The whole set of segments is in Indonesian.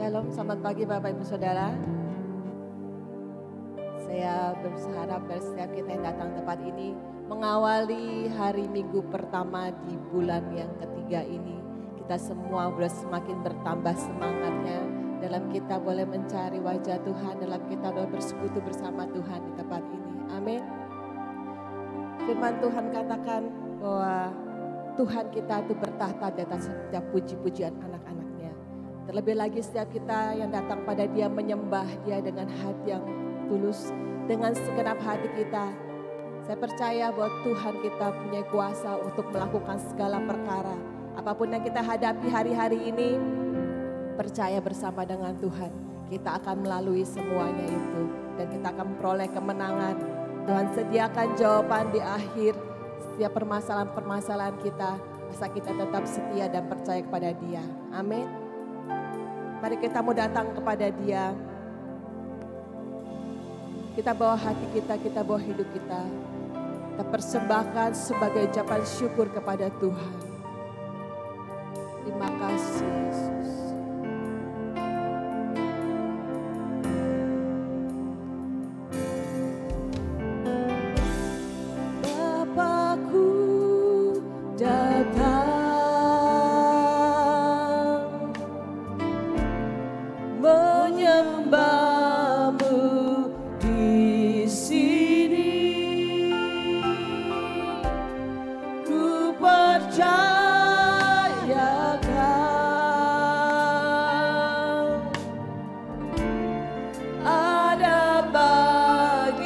Shalom, selamat pagi Bapak Ibu Saudara. Saya berharap dari setiap kita yang datang tempat ini mengawali hari Minggu pertama di bulan yang ketiga ini. Kita semua boleh semakin bertambah semangatnya dalam kita boleh mencari wajah Tuhan, dalam kita boleh bersekutu bersama Tuhan di tempat ini. Amin. Firman Tuhan katakan bahwa Tuhan kita itu bertahta di atas setiap puji-pujian anak-anaknya. Terlebih lagi setiap kita yang datang pada Dia menyembah Dia dengan hati yang tulus, dengan segenap hati kita. Saya percaya bahwa Tuhan kita punya kuasa untuk melakukan segala perkara. Apapun yang kita hadapi hari-hari ini, percaya bersama dengan Tuhan. Kita akan melalui semuanya itu. Dan kita akan memperoleh kemenangan. Tuhan sediakan jawaban di akhir setiap permasalahan-permasalahan kita. Asal kita tetap setia dan percaya kepada Dia. Amin. Mari kita mau datang kepada Dia. Kita bawa hati kita bawa hidup kita. Kita persembahkan sebagai ucapan syukur kepada Tuhan. Terima kasih Yesus. Bapakku datang. Menyembahmu di sini, ku percayakan ada bagiku.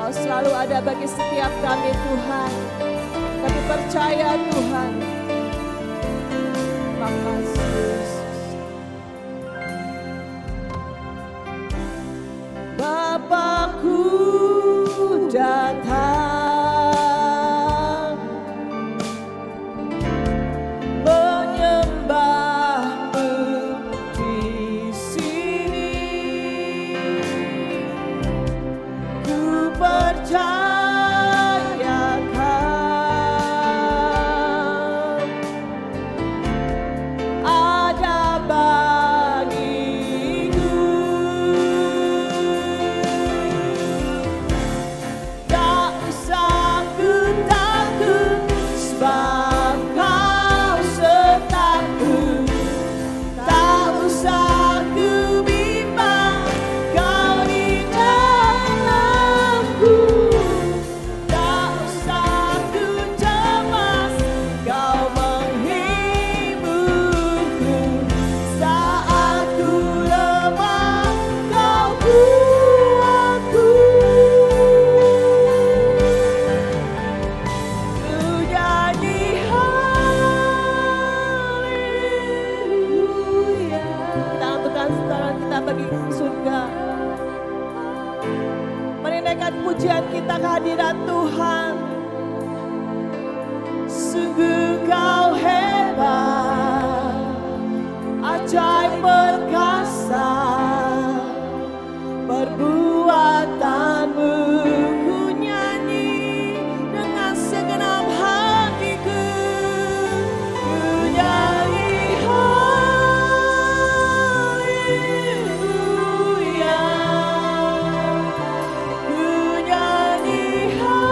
Kau selalu ada bagi setiap kami Tuhan. Kami percaya Tuhan. Terima kasih Yesus. Bapakku datang menyembahmu di sini. Ku percayakan ada bagiku. Tak usah ku takut, sebab Kau sertaku. Tak usah ku bimbang, Kau di dalamku. Tak usah ku cemas, Kau menghiburku. Saat ku lemah, Kau kuatku. Ku nyanyi haleluya. Kita angkatkan setara kita bagi surga. Meninaikkan pujian kita kehadiran Tuhan. Sungguh Kau hebat, ajaib perkasa, perbuatanmu ku nyanyi dengan segenap hatiku. Ku nyanyi haleluya. Ku nyanyi haleluya.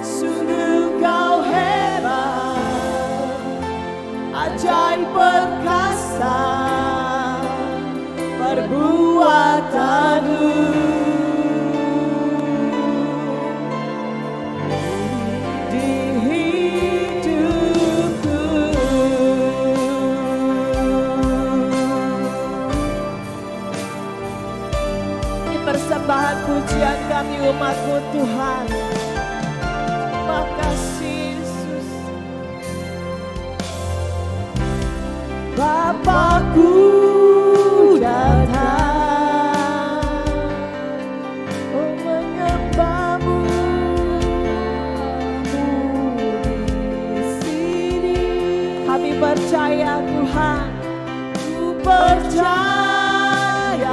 Sungguh Kau hebat, ajaib perkasa, perbuatanmu. Di hidupku. Ini persembahan pujian kami umat-Mu Tuhan. Terima kasih Yesus. Bapakku datang, oh menyembahmu di sini. Kami percaya Tuhan, ku percaya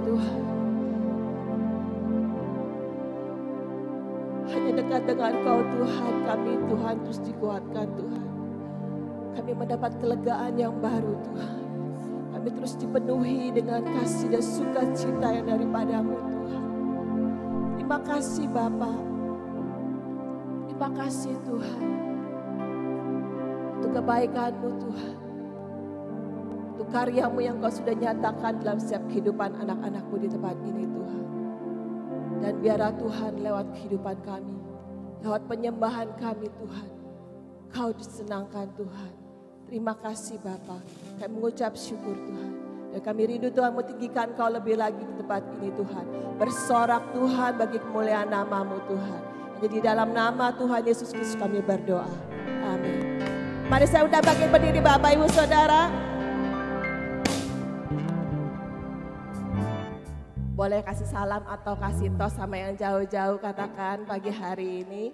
Tuhan. Hanya dekat dengan Kau Tuhan, kami Tuhan terus dikuatkan Tuhan. Kami mendapat kelegaan yang baru Tuhan. Kami terus dipenuhi dengan kasih dan sukacita yang daripada-Mu Tuhan. Terima kasih Bapa. Terima kasih Tuhan. Untuk kebaikan-Mu Tuhan. Untuk karya-Mu yang Kau sudah nyatakan dalam setiap kehidupan anak-anak-Mu di tempat ini Tuhan. Dan biarlah Tuhan lewat kehidupan kami, lewat penyembahan kami Tuhan, Kau disenangkan Tuhan. Terima kasih Bapa. Kami mengucap syukur Tuhan. Dan kami rindu Tuhan mentinggikan Kau lebih lagi di tempat ini Tuhan. Bersorak Tuhan bagi kemuliaan nama-Mu Tuhan. Jadi di dalam nama Tuhan Yesus Kristus kami berdoa. Amin. Mari saya undang bagi berdiri Bapak Ibu Saudara. Boleh kasih salam atau kasih tos sama yang jauh-jauh katakan pagi hari ini.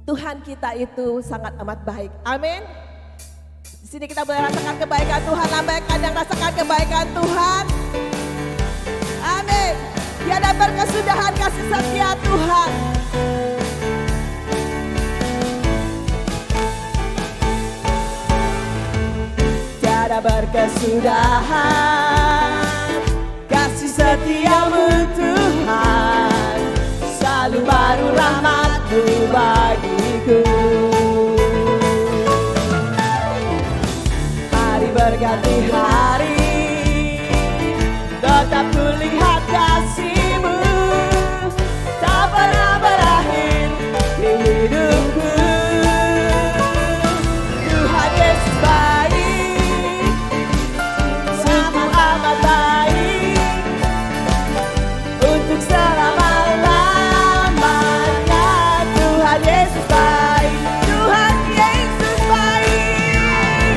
Tuhan kita itu sangat amat baik. Amin. Di sini kita boleh rasakan kebaikan Tuhan. Lambaikan yang rasakan kebaikan Tuhan. Amin. Tiada berkesudahan kasih setia Tuhan. Tiada berkesudahan kasih setia-Mu Tuhan. Selalu baru rahmat-Mu bagiku. Hari berganti hari, tetap kulihat kasih-Mu. Tak pernah berakhir di hidupku. Tuhan Yesus baik, sungguh amat baik. Untuk selama-lamanya Tuhan Yesus baik. Tuhan Yesus baik,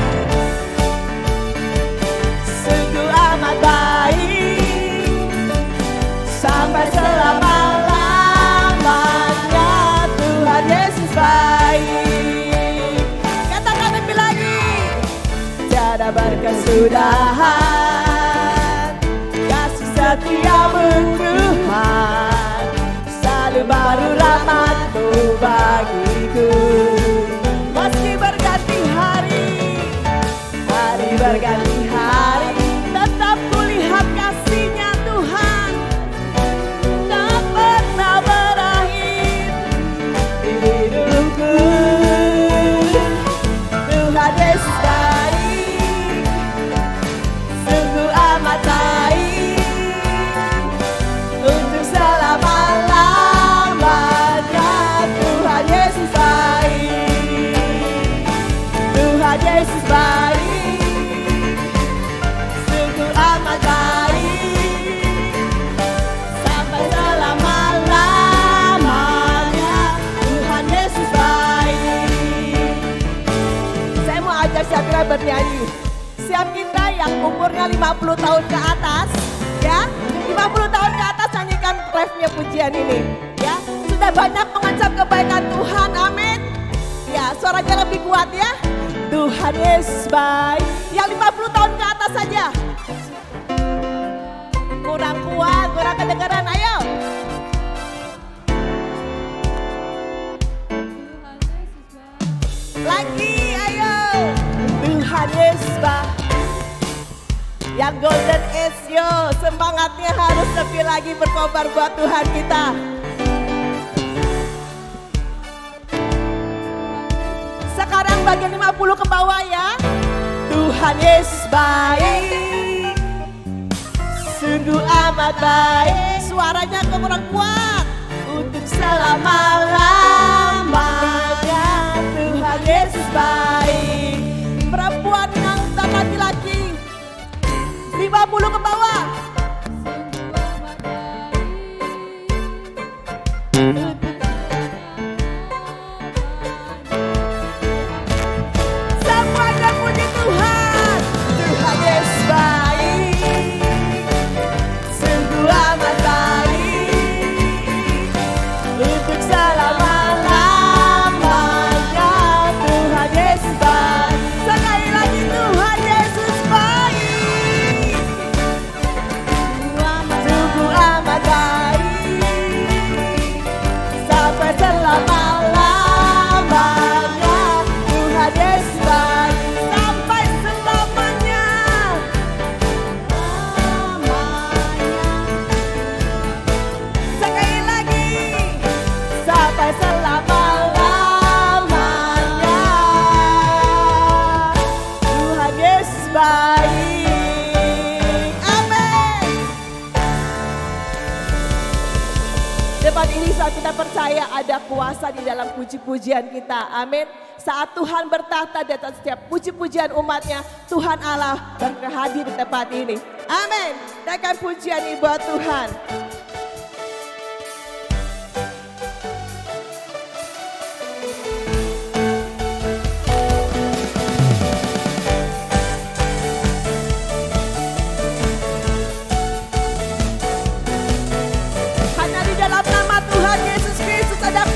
sungguh amat baik. Sampai selama-lamanya Tuhan Yesus baik. Katakan lebih lagi. Tiada berkesudahan kasih setia-Mu Tuhan. Selalu baru rahmat-Mu bagiku. Meski berganti hari, hari berganti hari, tetap kulihat kasih-Nya Tuhan. Tak pernah berakhir di hidupku. Tuhan Yesus baik, sungguh amat baik. Untuk selama-lamanya Tuhan Yesus baik. Tuhan Yesus baik, sungguh amat baik. Sampai selama-lamanya Tuhan Yesus baik. Saya mau ajak siap kita bernyanyi. Siap kita yang umurnya 50 tahun ke atas, ya, 50 tahun ke atas nyanyikan refnya pujian ini, ya. Sudah banyak mengucap kebaikan Tuhan, amin. Ya, suaranya lebih kuat ya. Tuhan Yesus baik. Yang 50 tahun ke atas saja. Kurang kuat, kurang kedengaran, ayo. Lagi, ayo. Tuhan Yesus baik. Yang golden age, yo, semangatnya harus lebih lagi berkobar buat Tuhan kita. Sekarang bagian 50 ke bawah ya. Tuhan Yesus baik, sungguh amat baik. Suaranya kurang kuat. Untuk selama-lamanya Tuhan Yesus baik. Perempuan yang tak laki-laki 50 ke bawah. Semuanya puji Tuhan. Tuhan Yesus baik, sungguh amat baik. Untuk selama-lamanya Tuhan Yesus baik. Sekali lagi Tuhan bulan ini saat kita percaya ada kuasa di dalam puji-pujian kita. Amin. Saat Tuhan bertahta di atas setiap puji-pujian umatnya, Tuhan Allah berhadir di tempat ini. Amin. Naikkan pujian ini buat Tuhan.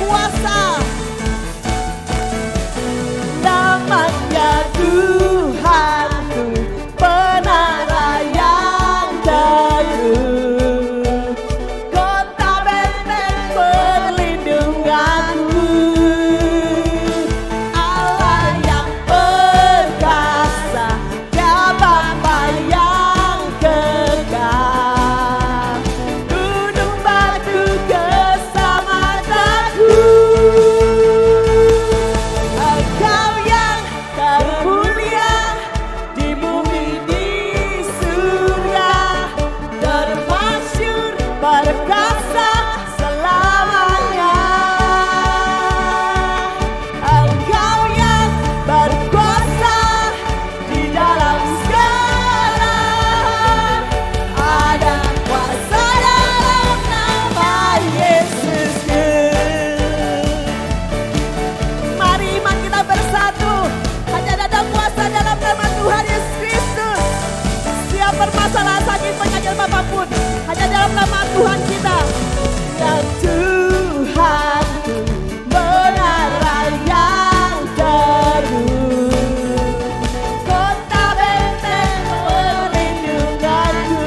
Kuasa namanya Tuhanku, penara yang teguh, kota benteng perlindunganku, Allah yang perkasa, Dia Bapa yang kekal, gunung batu permasalahan sakit penyakit apapun, hanya dalam nama Tuhan kita. Dan Tuhanku, menara yang teguh, kota benteng perlindunganku,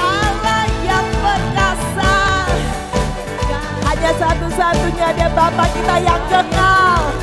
Allah yang perkasa, hanya satu-satunya Dia Bapa kita yang kekal.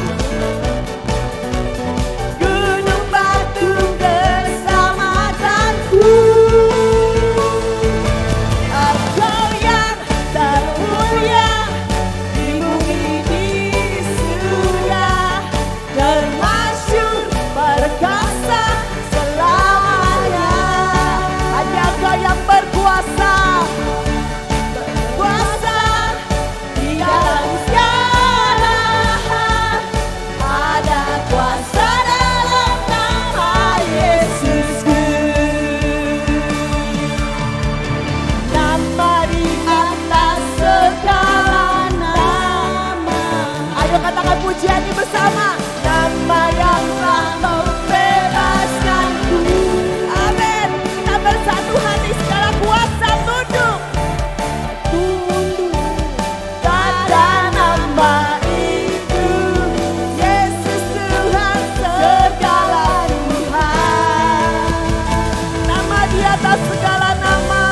Pujian ini bersama, nama yang telah membebaskanku. Amin. Kita bersatu hati, segala kuasa tunduk pada nama itu, Yesus Tuhan segala Tuhan. Nama di atas segala nama.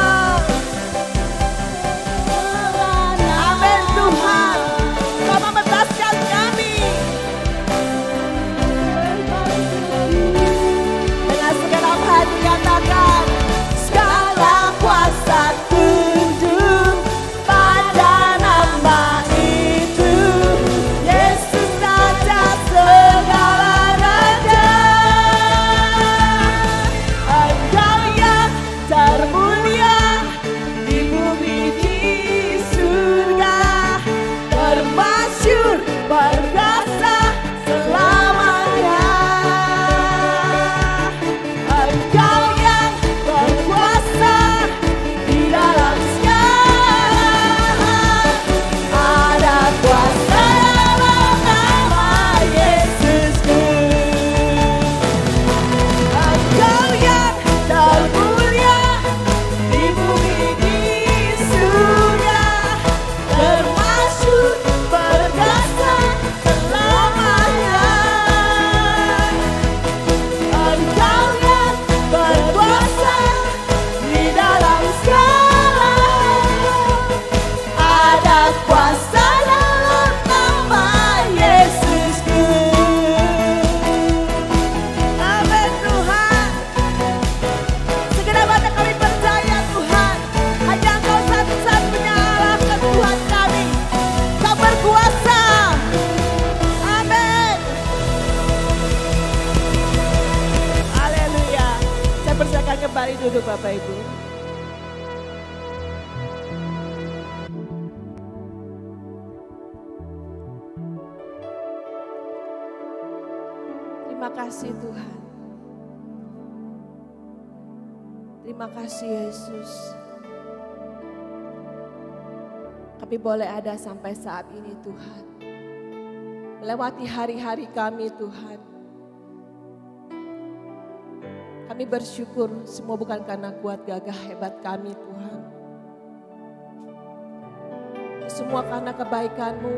Amin Tuhan. Kau membebaskan kami. Katakan segala kuasa tunduk pada nama itu, Yesus Raja segala raja. Engkau yang termulia di bumi di surga, termasyhur perkasa selamanya. Kembali duduk Bapak Ibu. kasih Tuhan. Terima kasih Yesus. Kami boleh ada sampai saat ini Tuhan. Melewati hari-hari kami Tuhan. Kami bersyukur semua bukan karena kuat gagah hebat kami Tuhan. Semua karena kebaikan-Mu.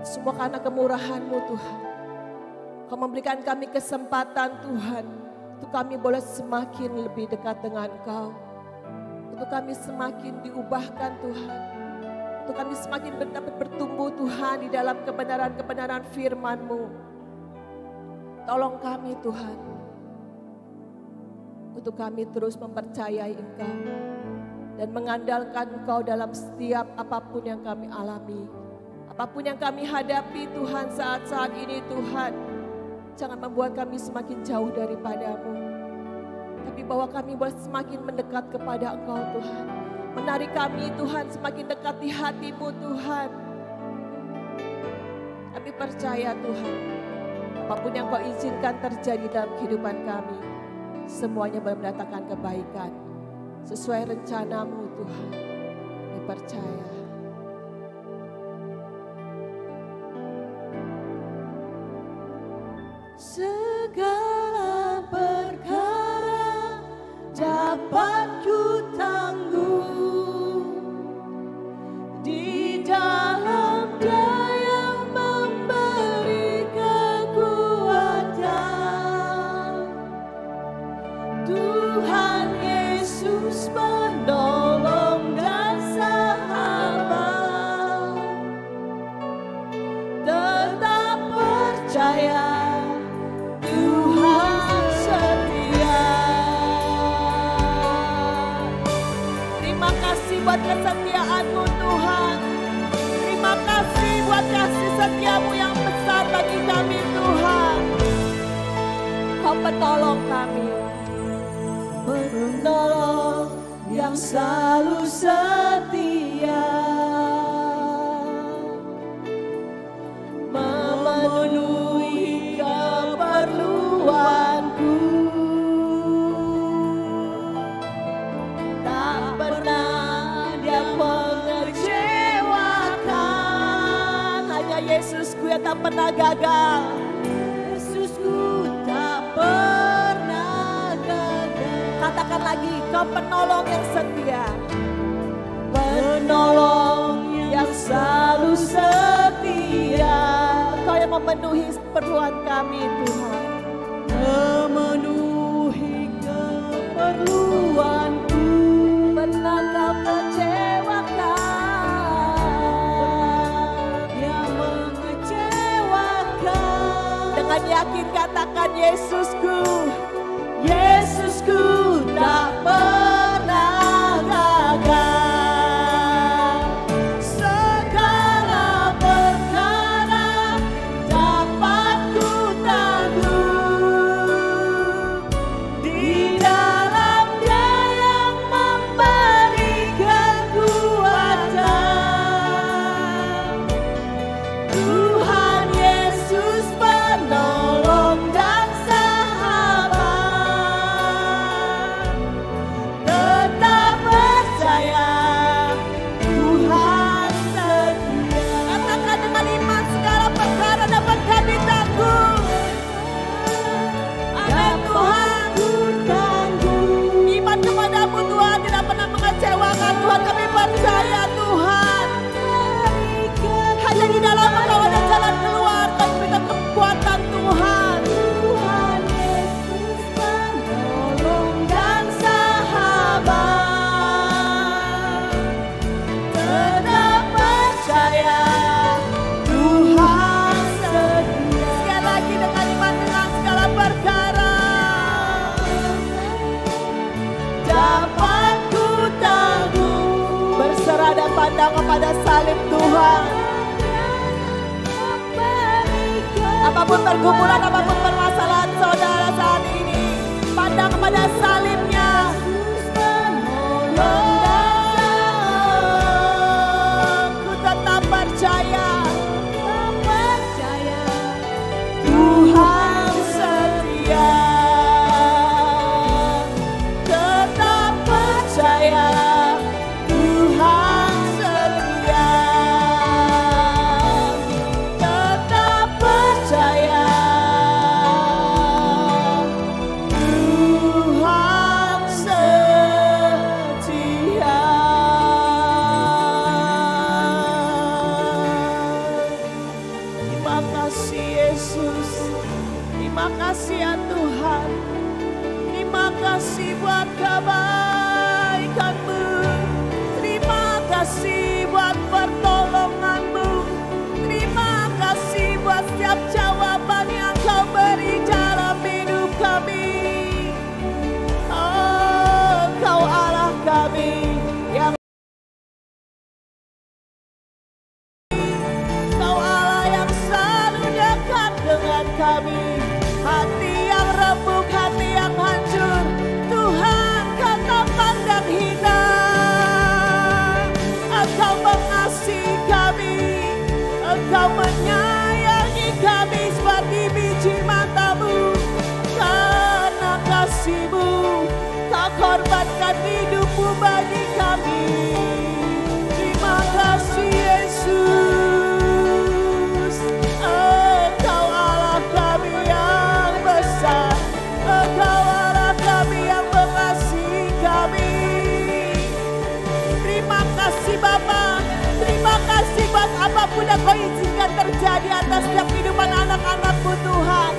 Semua karena kemurahan-Mu Tuhan. Kau memberikan kami kesempatan Tuhan. Untuk kami boleh semakin lebih dekat dengan Engkau. Untuk kami semakin diubahkan Tuhan. Untuk kami semakin dapat bertumbuh Tuhan di dalam kebenaran-kebenaran firman-Mu. Tolong kami Tuhan. Untuk kami terus mempercayai Engkau. Dan mengandalkan Engkau dalam setiap apapun yang kami alami. Apapun yang kami hadapi Tuhan saat-saat ini Tuhan. Jangan membuat kami semakin jauh daripada-Mu. Tapi bahwa kami boleh semakin mendekat kepada Engkau Tuhan. Menarik kami Tuhan semakin dekat di hati-Mu Tuhan. Kami percaya Tuhan. Apapun yang Kau izinkan terjadi dalam kehidupan kami. Semuanya boleh mendatangkan kebaikan. Sesuai rencana-Mu Tuhan. Kami percaya. Segala perkara dapat ku tanggung di dalam Dia yang memberi kekuatan. Tuhan Yesus menolong dan sahabat. Tetap percaya. Buat kesetiaan-Mu Tuhan. Terima kasih buat kasih setia-Mu yang besar bagi kami Tuhan. Kau penolong kami. Penolong yang selalu setia. Memenuhi keperluanku. Tak pernah mengecewakan. Hanya Yesusku yang tak pernah gagal. Yesusku tak pernah gagal. Katakan lagi, Kau penolong yang setia. Penolong yang selalu setia. Kau yang memenuhi keperluan kami Tuhan. Memenuhi keperluanku. Pernah Kau kecewakan, yang mengecewakan. Dengan yakin katakan Yesusku. Yesusku tak pernah gagal. Segala perkara dapat ku tanggung di dalam Dia yang memberi kekuatan. Tuhan Yesus penolong dan sahabat. Tetap percaya Tuhan setia. Katakan dengan iman segala perkara dapat kami tanggung. Amin Tuhan. Iman kepadamu Tuhan tidak pernah mengecewakan Tuhan. Kami percaya Tuhan. Hanya di dalam Engkau ada jalan keluar. Kau berikan kekuatan Tuhan. Tuhan Yesus penolong dan sahabat. Tetap percaya Tuhan setia. Sekali lagi dengan iman dengan segala perkara dapat ku tanggung. Berserah dan pandang kepada salib Tuhan. Apapun pergumulan, apapun permasalahan saudara saat ini, pandang kepada salibnya. Ku tetap percaya Tuhan apapun yang Kau izinkan terjadi atas setiap kehidupan anak-anak-Mu Tuhan.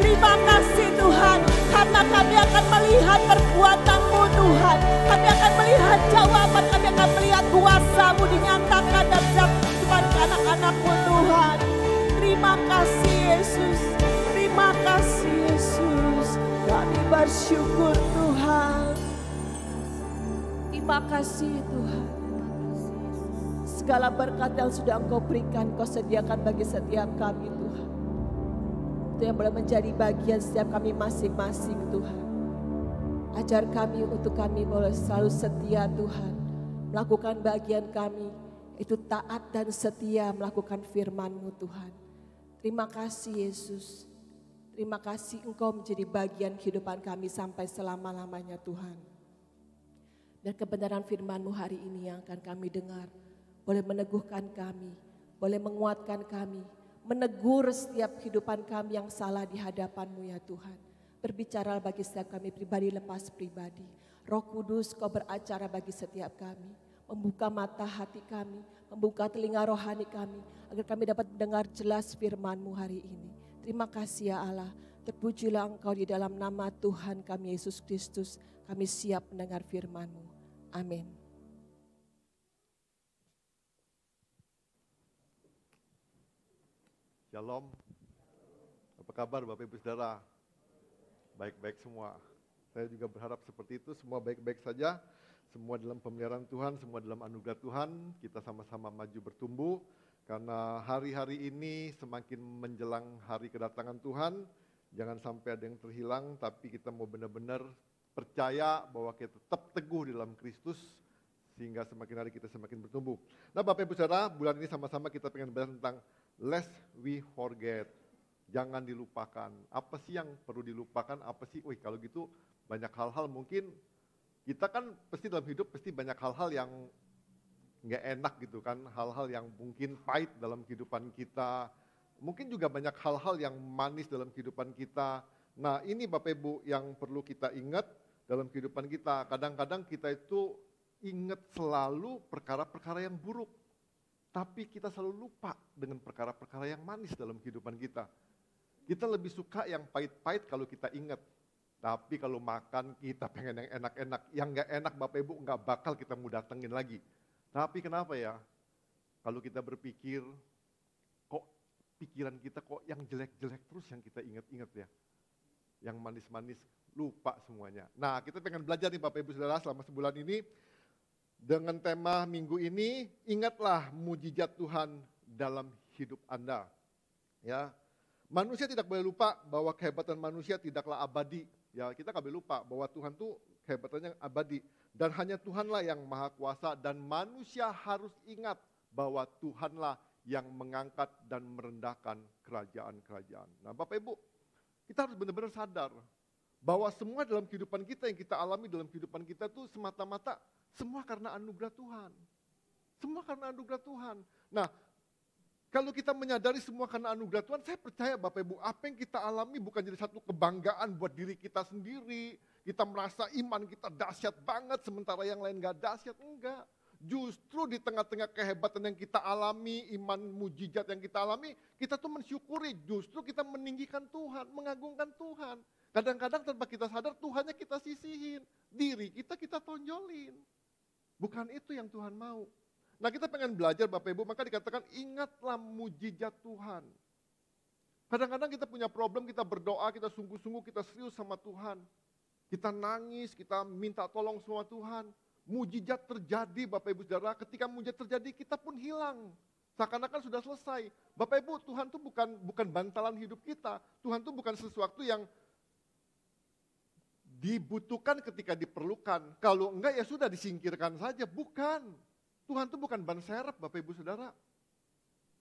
Terima kasih Tuhan, karena kami akan melihat perbuatan-Mu Tuhan. Kami akan melihat jawaban, kami akan melihat kuasa-Mu dinyatakan dalam setiap kehidupan anak-anak-Mu Tuhan. Terima kasih Yesus, terima kasih Yesus. Kami bersyukur Tuhan. Terima kasih Tuhan. Segala berkat yang sudah Engkau berikan, Kau sediakan bagi setiap kami Tuhan. Itu yang boleh menjadi bagian setiap kami masing-masing Tuhan. Ajar kami untuk kami boleh selalu setia Tuhan. Melakukan bagian kami, itu taat dan setia melakukan firman-Mu Tuhan. Terima kasih Yesus. Terima kasih Engkau menjadi bagian kehidupan kami sampai selama-lamanya Tuhan. Dan kebenaran firman-Mu hari ini yang akan kami dengar, boleh meneguhkan kami, boleh menguatkan kami, menegur setiap kehidupan kami yang salah di hadapan-Mu ya Tuhan. Berbicara bagi setiap kami pribadi lepas pribadi. Roh Kudus Kau beracara bagi setiap kami, membuka mata hati kami, membuka telinga rohani kami, agar kami dapat mendengar jelas firman-Mu hari ini. Terima kasih ya Allah, terpujilah Engkau di dalam nama Tuhan kami Yesus Kristus. Kami siap mendengar firman-Mu. Amin. Shalom, apa kabar Bapak Ibu Saudara? Baik-baik semua. Saya juga berharap seperti itu, semua baik-baik saja. Semua dalam pemeliharaan Tuhan, semua dalam anugerah Tuhan. Kita sama-sama maju bertumbuh. Karena hari-hari ini semakin menjelang hari kedatangan Tuhan, jangan sampai ada yang terhilang, tapi kita mau benar-benar percaya bahwa kita tetap teguh di dalam Kristus, sehingga semakin hari kita semakin bertumbuh. Nah Bapak Ibu Saudara, bulan ini sama-sama kita pengen bahas tentang lest we forget, jangan dilupakan. Apa sih yang perlu dilupakan, apa sih, kalau gitu banyak hal-hal mungkin, kita kan pasti dalam hidup pasti banyak hal-hal yang nggak enak gitu kan, hal-hal yang mungkin pahit dalam kehidupan kita, mungkin juga banyak hal-hal yang manis dalam kehidupan kita. Nah ini Bapak Ibu yang perlu kita ingat dalam kehidupan kita. Kadang-kadang kita itu ingat selalu perkara-perkara yang buruk, tapi kita selalu lupa dengan perkara-perkara yang manis dalam kehidupan kita. Kita lebih suka yang pahit-pahit kalau kita ingat, tapi kalau makan kita pengen yang enak-enak. Yang nggak enak Bapak Ibu nggak bakal kita mau datengin lagi. Tapi kenapa ya, kalau kita berpikir, kok pikiran kita kok yang jelek-jelek terus yang kita ingat-ingat ya. Yang manis-manis, lupa semuanya. Nah kita pengen belajar nih Bapak Ibu Saudara selama sebulan ini, dengan tema minggu ini, ingatlah mujizat Tuhan dalam hidup Anda. Ya, manusia tidak boleh lupa bahwa kehebatan manusia tidaklah abadi. Ya, kita nggak boleh lupa bahwa Tuhan tuh kehebatannya abadi. Dan hanya Tuhanlah yang maha kuasa, dan manusia harus ingat bahwa Tuhanlah yang mengangkat dan merendahkan kerajaan-kerajaan. Nah Bapak Ibu, kita harus benar-benar sadar bahwa semua dalam kehidupan kita yang kita alami dalam kehidupan kita tuh semata-mata semua karena anugerah Tuhan. Semua karena anugerah Tuhan. Nah, kalau kita menyadari semua karena anugerah Tuhan, saya percaya Bapak Ibu, apa yang kita alami bukan jadi satu kebanggaan buat diri kita sendiri. Kita merasa iman kita dahsyat banget, sementara yang lain gak dahsyat. Enggak. Justru di tengah-tengah kehebatan yang kita alami, iman mujizat yang kita alami, kita tuh mensyukuri, justru kita meninggikan Tuhan, mengagungkan Tuhan. Kadang-kadang tanpa kita sadar, Tuhannya kita sisihin. Diri kita tonjolin. Bukan itu yang Tuhan mau. Nah kita pengen belajar Bapak Ibu, maka dikatakan ingatlah mujizat Tuhan. Kadang-kadang kita punya problem, kita berdoa, kita sungguh-sungguh, kita serius sama Tuhan. Kita nangis, kita minta tolong sama Tuhan. Mujizat terjadi Bapak Ibu Saudara, ketika mujizat terjadi kita pun hilang. Seakan-akan sudah selesai. Bapak Ibu, Tuhan itu bukan bantalan hidup kita. Tuhan itu bukan sesuatu yang dibutuhkan ketika diperlukan. Kalau enggak ya sudah disingkirkan saja, bukan. Tuhan itu bukan ban serep Bapak Ibu Saudara.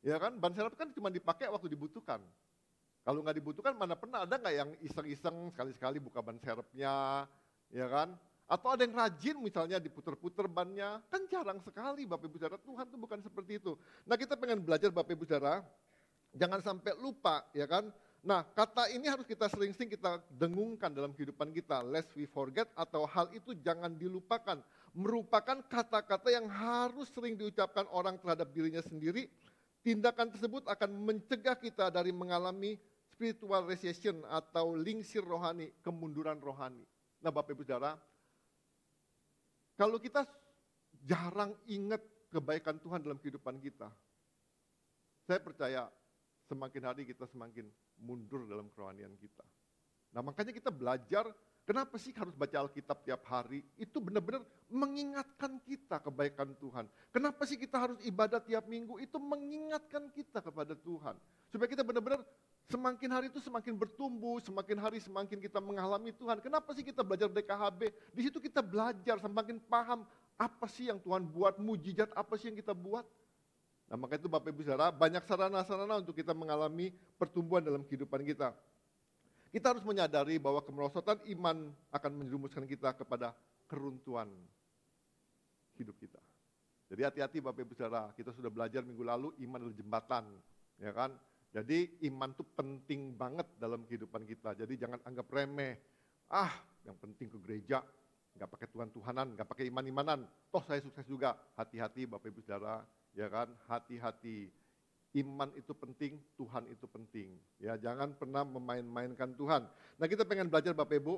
Ya kan, ban serep kan cuma dipakai waktu dibutuhkan. Kalau nggak dibutuhkan mana pernah ada nggak yang iseng-iseng sekali-sekali buka ban serepnya, ya kan? Atau ada yang rajin misalnya diputer-puter bannya, kan jarang sekali Bapak Ibu Saudara. Tuhan itu bukan seperti itu. Nah kita pengen belajar Bapak Ibu Saudara, jangan sampai lupa ya kan. Nah kata ini harus kita sering-sering kita dengungkan dalam kehidupan kita, lest we forget, atau hal itu jangan dilupakan. Merupakan kata-kata yang harus sering diucapkan orang terhadap dirinya sendiri, tindakan tersebut akan mencegah kita dari mengalami spiritual recession atau lingsir rohani, kemunduran rohani. Nah Bapak Ibu Saudara, kalau kita jarang ingat kebaikan Tuhan dalam kehidupan kita, saya percaya semakin hari kita semakin mundur dalam kerohanian kita. Nah makanya kita belajar, kenapa sih harus baca Alkitab tiap hari? Itu benar-benar mengingatkan kita kebaikan Tuhan. Kenapa sih kita harus ibadat tiap minggu? Itu mengingatkan kita kepada Tuhan. Supaya kita benar-benar semakin hari itu semakin bertumbuh, semakin hari semakin kita mengalami Tuhan. Kenapa sih kita belajar DKHB? Di situ kita belajar, semakin paham apa sih yang Tuhan buat, mujizat apa sih yang kita buat. Nah maka itu Bapak Ibu Saudara, banyak sarana-sarana untuk kita mengalami pertumbuhan dalam kehidupan kita. Kita harus menyadari bahwa kemerosotan iman akan menjerumuskan kita kepada keruntuhan hidup kita. Jadi hati-hati Bapak Ibu Saudara, kita sudah belajar minggu lalu iman adalah jembatan, ya kan? Jadi iman itu penting banget dalam kehidupan kita. Jadi jangan anggap remeh. Yang penting ke gereja, nggak pakai Tuhan-Tuhanan, nggak pakai iman-imanan. Toh saya sukses juga. Hati-hati Bapak Ibu Saudara, ya kan? Hati-hati. Iman itu penting, Tuhan itu penting. Ya, jangan pernah memain-mainkan Tuhan. Nah, kita pengen belajar Bapak Ibu.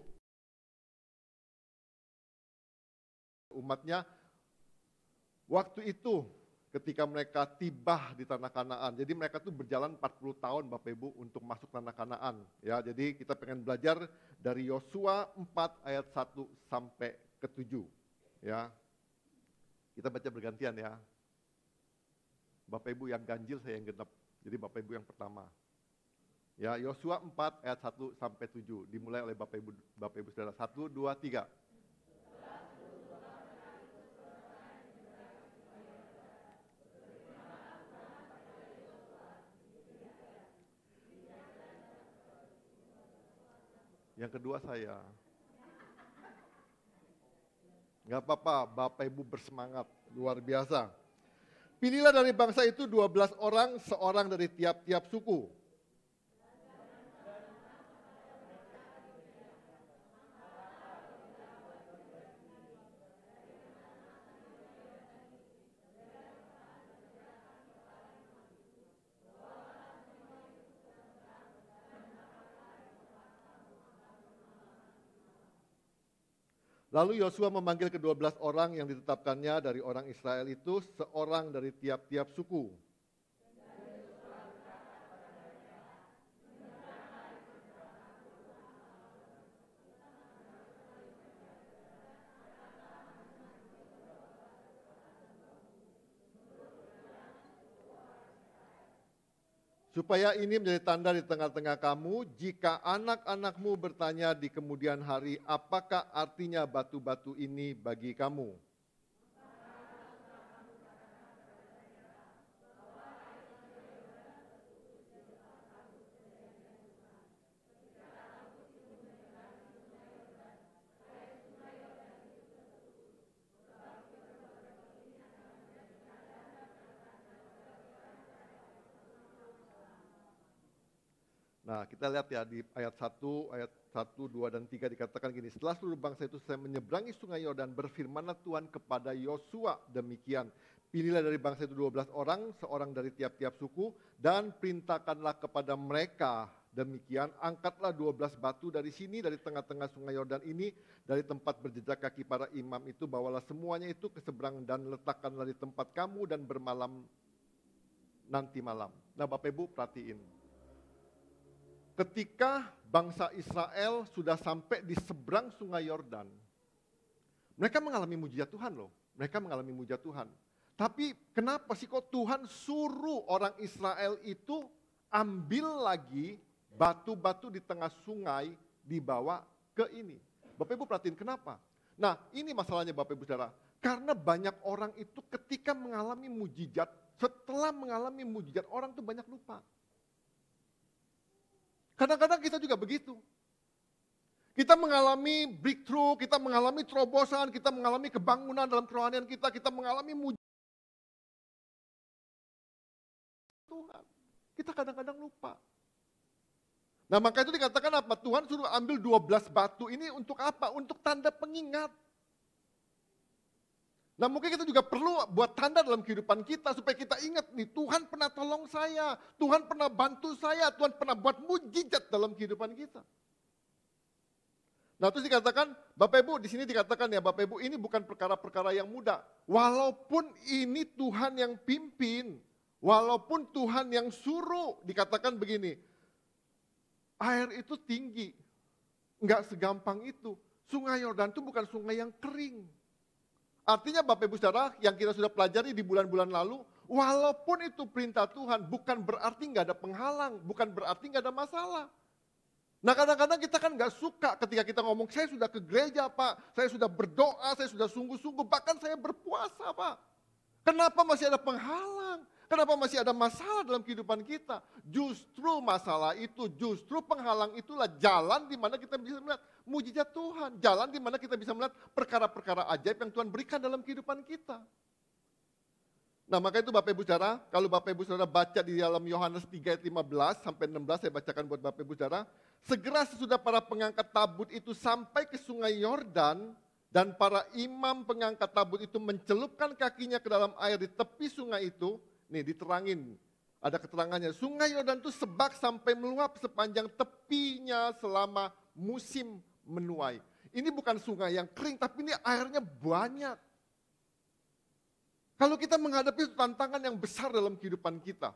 Umatnya waktu itu ketika mereka tiba di tanah Kanaan. Jadi mereka tuh berjalan 40 tahun Bapak Ibu untuk masuk tanah Kanaan. Ya, jadi kita pengen belajar dari Yosua 4 ayat 1 sampai ke 7. Ya. Kita baca bergantian ya. Bapak Ibu yang ganjil, saya yang genep. Jadi Bapak Ibu yang pertama. Ya, Yosua 4 ayat 1 sampai 7. Dimulai oleh Bapak Ibu Saudara. 1, 2, 3. Yang kedua saya. Enggak apa-apa, Bapak Ibu bersemangat, luar biasa. Pilihlah dari bangsa itu 12 orang, seorang dari tiap-tiap suku. Lalu Yosua memanggil ke-12 orang yang ditetapkannya dari orang Israel itu, seorang dari tiap-tiap suku. Supaya ini menjadi tanda di tengah-tengah kamu, jika anak-anakmu bertanya di kemudian hari, apakah artinya batu-batu ini bagi kamu? Nah, kita lihat ya di ayat 1, ayat 1, 2, dan 3 dikatakan gini, setelah seluruh bangsa itu saya menyeberangi sungai Yordan, berfirmanlah Tuhan kepada Yosua demikian, pilihlah dari bangsa itu 12 orang, seorang dari tiap-tiap suku, dan perintahkanlah kepada mereka demikian, angkatlah 12 batu dari sini, dari tengah-tengah sungai Yordan ini, dari tempat berjejak kaki para imam itu, bawalah semuanya itu ke seberang dan letakkanlah di tempat kamu dan bermalam nanti malam. Nah Bapak Ibu perhatiin. Ketika bangsa Israel sudah sampai di seberang sungai Yordan, mereka mengalami mujizat Tuhan loh. Mereka mengalami mujizat Tuhan. Tapi kenapa sih kok Tuhan suruh orang Israel itu ambil lagi batu-batu di tengah sungai dibawa ke ini? Bapak Ibu perhatiin kenapa? Nah ini masalahnya Bapak Ibu Saudara. Karena banyak orang itu ketika mengalami mujizat, setelah mengalami mujizat orang tuh banyak lupa. Kadang-kadang kita juga begitu. Kita mengalami breakthrough, kita mengalami terobosan, kita mengalami kebangunan dalam kerohanian kita mengalami mujizat Tuhan. Kita kadang-kadang lupa. Nah maka itu dikatakan apa? Tuhan suruh ambil 12 batu ini untuk apa? Untuk tanda pengingat. Nah mungkin kita juga perlu buat tanda dalam kehidupan kita supaya kita ingat nih, Tuhan pernah tolong saya, Tuhan pernah bantu saya, Tuhan pernah buat mujizat dalam kehidupan kita. Nah terus dikatakan, Bapak Ibu di sini dikatakan ya Bapak Ibu, ini bukan perkara-perkara yang mudah. Walaupun ini Tuhan yang pimpin, walaupun Tuhan yang suruh, dikatakan begini, air itu tinggi, enggak segampang itu. Sungai Yordan itu bukan sungai yang kering. Artinya Bapak Ibu Saudara yang kita sudah pelajari di bulan-bulan lalu, walaupun itu perintah Tuhan bukan berarti nggak ada penghalang, bukan berarti nggak ada masalah. Nah kadang-kadang kita kan nggak suka ketika kita ngomong, saya sudah ke gereja Pak, saya sudah berdoa, saya sudah sungguh-sungguh, bahkan saya berpuasa Pak. Kenapa masih ada penghalang? Kenapa masih ada masalah dalam kehidupan kita? Justru masalah itu, justru penghalang itulah jalan di mana kita bisa melihat mujizat Tuhan. Jalan di mana kita bisa melihat perkara-perkara ajaib yang Tuhan berikan dalam kehidupan kita. Nah maka itu Bapak Ibu Saudara, kalau Bapak Ibu Saudara baca di dalam Yohanes 3 ayat 15 sampai 16, saya bacakan buat Bapak Ibu Saudara. Segera sesudah para pengangkat tabut itu sampai ke sungai Yordan, dan para imam pengangkat tabut itu mencelupkan kakinya ke dalam air di tepi sungai itu. Nih diterangin, ada keterangannya. Sungai Yordan itu sebak sampai meluap sepanjang tepinya selama musim menuai. Ini bukan sungai yang kering, tapi ini airnya banyak. Kalau kita menghadapi tantangan yang besar dalam kehidupan kita,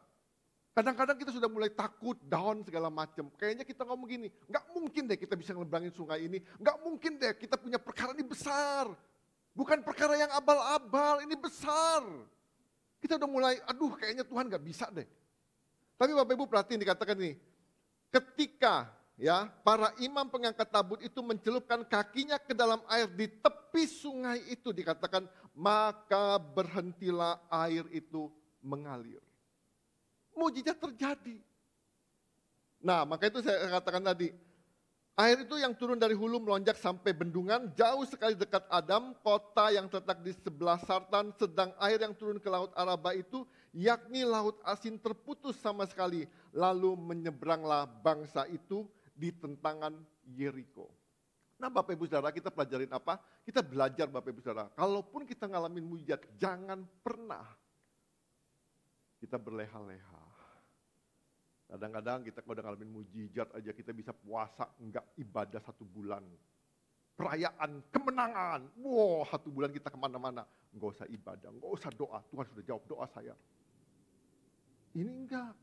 kadang-kadang kita sudah mulai takut, down segala macam. Kayaknya kita ngomong gini, nggak mungkin deh kita bisa ngeberangin sungai ini, nggak mungkin deh kita punya perkara ini besar. Bukan perkara yang abal-abal, ini besar. Kita udah mulai, aduh kayaknya Tuhan gak bisa deh. Tapi Bapak Ibu perhatiin dikatakan ini, ketika ya para imam pengangkat tabut itu mencelupkan kakinya ke dalam air di tepi sungai itu, dikatakan maka berhentilah air itu mengalir. Mujizat terjadi. Nah maka itu saya katakan tadi, air itu yang turun dari hulu melonjak sampai bendungan, jauh sekali dekat Adam, kota yang terletak di sebelah Sartan, sedang air yang turun ke laut Araba itu, yakni laut asin terputus sama sekali, lalu menyeberanglah bangsa itu di tentangan Yeriko. Nah Bapak Ibu Saudara, kita pelajarin apa? Kita belajar Bapak Ibu Saudara, kalaupun kita ngalamin mujizat, jangan pernah kita berleha-leha. Kadang-kadang kita kalau udah ngalamin mujizat aja kita bisa puasa enggak ibadah 1 bulan. Perayaan, kemenangan, wow 1 bulan kita kemana-mana. Enggak usah ibadah, enggak usah doa, Tuhan sudah jawab doa saya. Ini enggak.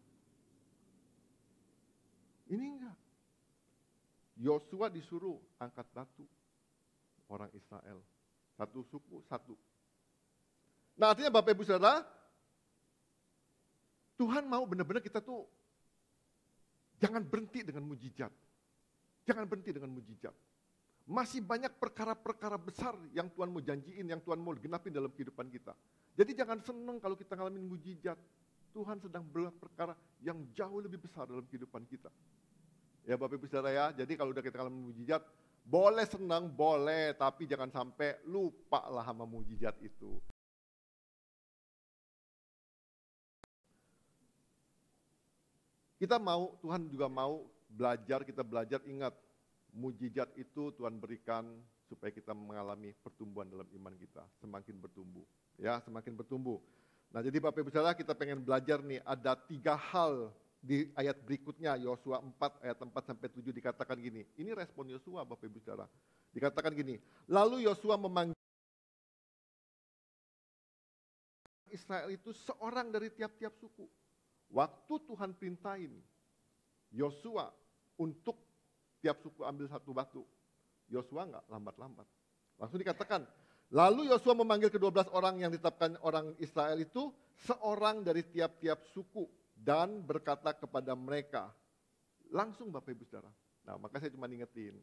Ini enggak. Yosua disuruh angkat batu orang Israel. 1 suku, 1. Nah artinya Bapak Ibu Saudara, Tuhan mau benar-benar kita tuh jangan berhenti dengan mujizat. Jangan berhenti dengan mujizat. Masih banyak perkara-perkara besar yang Tuhan mau janjiin, yang Tuhan mau genapin dalam kehidupan kita. Jadi jangan senang kalau kita ngalamin mujizat. Tuhan sedang berbuat perkara yang jauh lebih besar dalam kehidupan kita. Ya Bapak Ibu Saudara ya, jadi kalau udah kita ngalamin mujizat, boleh senang, boleh, tapi jangan sampai lupa lah sama mujizat itu. Kita mau, Tuhan juga mau belajar, kita belajar ingat, mujizat itu Tuhan berikan supaya kita mengalami pertumbuhan dalam iman kita, semakin bertumbuh. Ya, semakin bertumbuh. Nah jadi Bapak Ibu Saudara kita pengen belajar nih, ada 3 hal di ayat berikutnya, Yosua 4 ayat 4-7 dikatakan gini, ini respon Yosua Bapak Ibu Saudara. Dikatakan gini, lalu Yosua memanggil Israel itu seorang dari tiap-tiap suku. Waktu Tuhan perintahin Yosua untuk tiap suku ambil 1 batu, Yosua enggak lambat-lambat. Langsung dikatakan, lalu Yosua memanggil ke-12 orang yang ditetapkan orang Israel itu, seorang dari tiap-tiap suku, dan berkata kepada mereka, langsung Bapak Ibu Saudara. Nah maka saya cuma ingetin,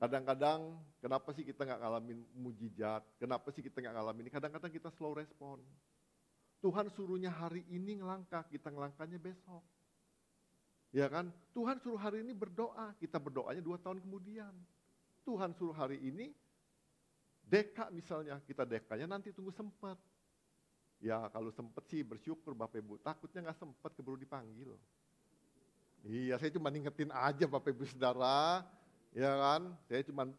kadang-kadang kenapa sih kita nggak ngalamin mujizat, kenapa sih kita nggak ngalamin ini, kadang-kadang kita slow respon. Tuhan suruhnya hari ini ngelangkah, kita ngelangkahnya besok. Ya kan? Tuhan suruh hari ini berdoa, kita berdoanya 2 tahun kemudian. Tuhan suruh hari ini deka misalnya, kita dekanya nanti tunggu sempat. Ya kalau sempat sih bersyukur Bapak Ibu, takutnya nggak sempat keburu dipanggil. Iya saya cuma ngingetin aja Bapak Ibu Saudara, Ya kan,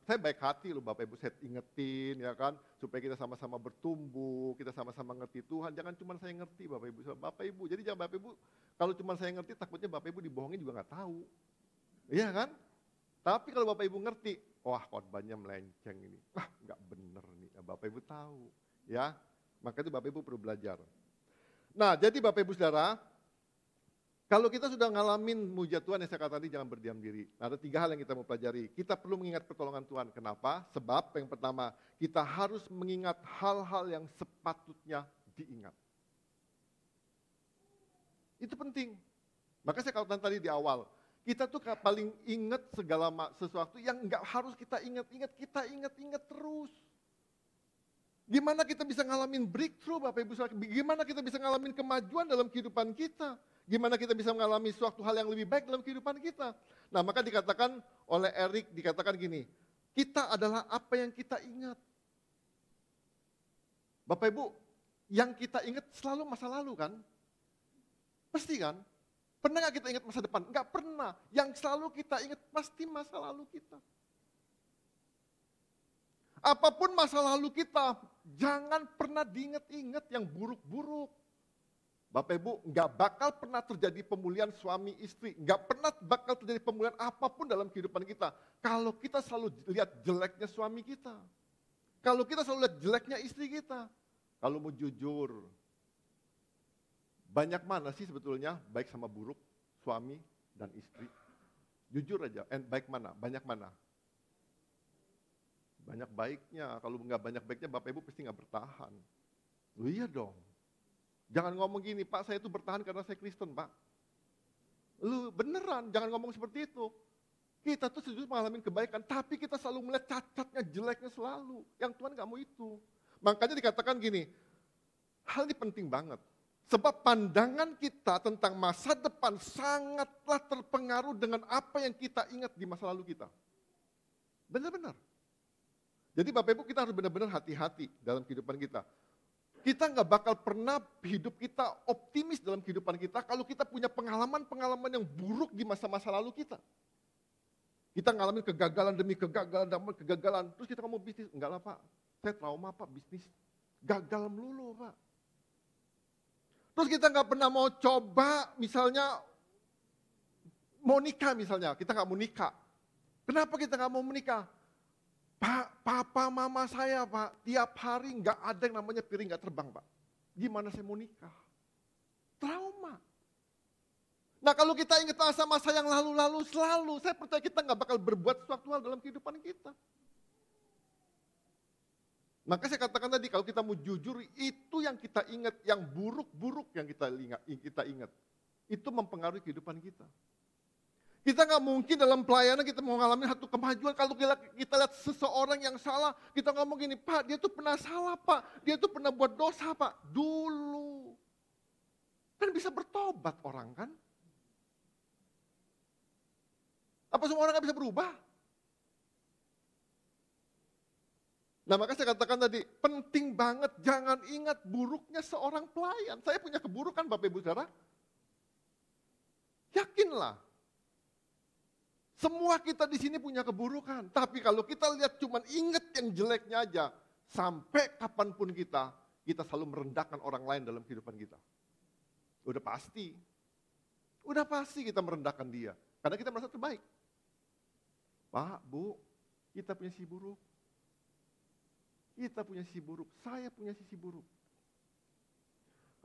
saya baik hati loh Bapak Ibu, saya ingetin ya kan, supaya kita sama-sama bertumbuh, kita sama-sama ngerti Tuhan, jangan cuma saya ngerti Bapak Ibu, jadi jangan Bapak Ibu, kalau cuma saya ngerti takutnya Bapak Ibu dibohongin juga nggak tahu, iya kan? Tapi kalau Bapak Ibu ngerti, wah khotbahnya melenceng ini, wah nggak bener nih, Bapak Ibu tahu, ya, maka itu Bapak Ibu perlu belajar. Nah jadi Bapak Ibu Saudara, kalau kita sudah ngalamin mujizat Tuhan yang saya katakan tadi jangan berdiam diri. Ada 3 hal yang kita mau pelajari. Kita perlu mengingat pertolongan Tuhan. Kenapa? Sebab yang pertama, kita harus mengingat hal-hal yang sepatutnya diingat. Itu penting. Maka saya katakan tadi di awal, kita tuh paling ingat segala sesuatu yang enggak harus kita ingat-ingat, kita ingat-ingat terus. Gimana kita bisa ngalamin breakthrough Bapak Ibu Saudara? Gimana kita bisa ngalamin kemajuan dalam kehidupan kita? Gimana kita bisa mengalami suatu hal yang lebih baik dalam kehidupan kita? Nah maka dikatakan oleh Eric, dikatakan gini, kita adalah apa yang kita ingat. Bapak Ibu, yang kita ingat selalu masa lalu kan? Pasti kan? Pernah gak kita ingat masa depan? Enggak pernah. Yang selalu kita ingat pasti masa lalu kita. Apapun masa lalu kita, jangan pernah diingat-ingat yang buruk-buruk. Bapak Ibu, nggak bakal pernah terjadi pemulihan suami istri, nggak pernah bakal terjadi pemulihan apapun dalam kehidupan kita. Kalau kita selalu lihat jeleknya suami kita, kalau kita selalu lihat jeleknya istri kita, kalau mau jujur, banyak mana sih sebetulnya baik sama buruk suami dan istri? Jujur aja, baik mana? Banyak mana? Banyak baiknya, kalau nggak banyak baiknya Bapak Ibu pasti nggak bertahan. Loh iya dong. Jangan ngomong gini, Pak saya itu bertahan karena saya Kristen Pak. Lu beneran, jangan ngomong seperti itu. Kita tuh sejujurnya mengalami kebaikan, tapi kita selalu melihat cacatnya, jeleknya selalu. Yang Tuhan gak mau itu. Makanya dikatakan gini, hal ini penting banget. Sebab pandangan kita tentang masa depan sangatlah terpengaruh dengan apa yang kita ingat di masa lalu kita. Benar-benar. Jadi Bapak Ibu kita harus benar-benar hati-hati dalam kehidupan kita. Kita nggak bakal pernah hidup kita optimis dalam kehidupan kita kalau kita punya pengalaman-pengalaman yang buruk di masa-masa lalu kita. Kita ngalamin kegagalan demi kegagalan, terus kita ngomong bisnis, enggak lah Pak, saya trauma Pak bisnis, gagal melulu Pak. Terus kita nggak pernah mau coba misalnya, mau nikah misalnya, kita nggak mau nikah. Kenapa kita nggak mau menikah? Pak, papa mama saya Pak, tiap hari nggak ada yang namanya piring nggak terbang Pak. Gimana saya mau nikah? Trauma. Nah kalau kita ingat masa-masa yang lalu-lalu selalu, saya percaya kita nggak bakal berbuat sesuatu hal dalam kehidupan kita. Maka saya katakan tadi kalau kita mau jujur itu yang kita ingat, yang buruk-buruk yang kita ingat. Itu mempengaruhi kehidupan kita. Kita nggak mungkin dalam pelayanan kita mau ngalamin satu kemajuan. Kalau kita lihat seseorang yang salah, kita ngomong gini, Pak dia tuh pernah salah Pak, dia tuh pernah buat dosa Pak, dulu. Kan bisa bertobat orang kan? Apa semua orang nggak bisa berubah? Nah maka saya katakan tadi, penting banget jangan ingat buruknya seorang pelayan. Saya punya keburukan Bapak Ibu Saudara. Yakinlah. Semua kita di sini punya keburukan, tapi kalau kita lihat cuman ingat yang jeleknya aja, sampai kapanpun kita selalu merendahkan orang lain dalam kehidupan kita. Udah pasti kita merendahkan dia, karena kita merasa terbaik. Pak, Bu, kita punya sisi buruk. Kita punya sisi buruk, saya punya sisi buruk.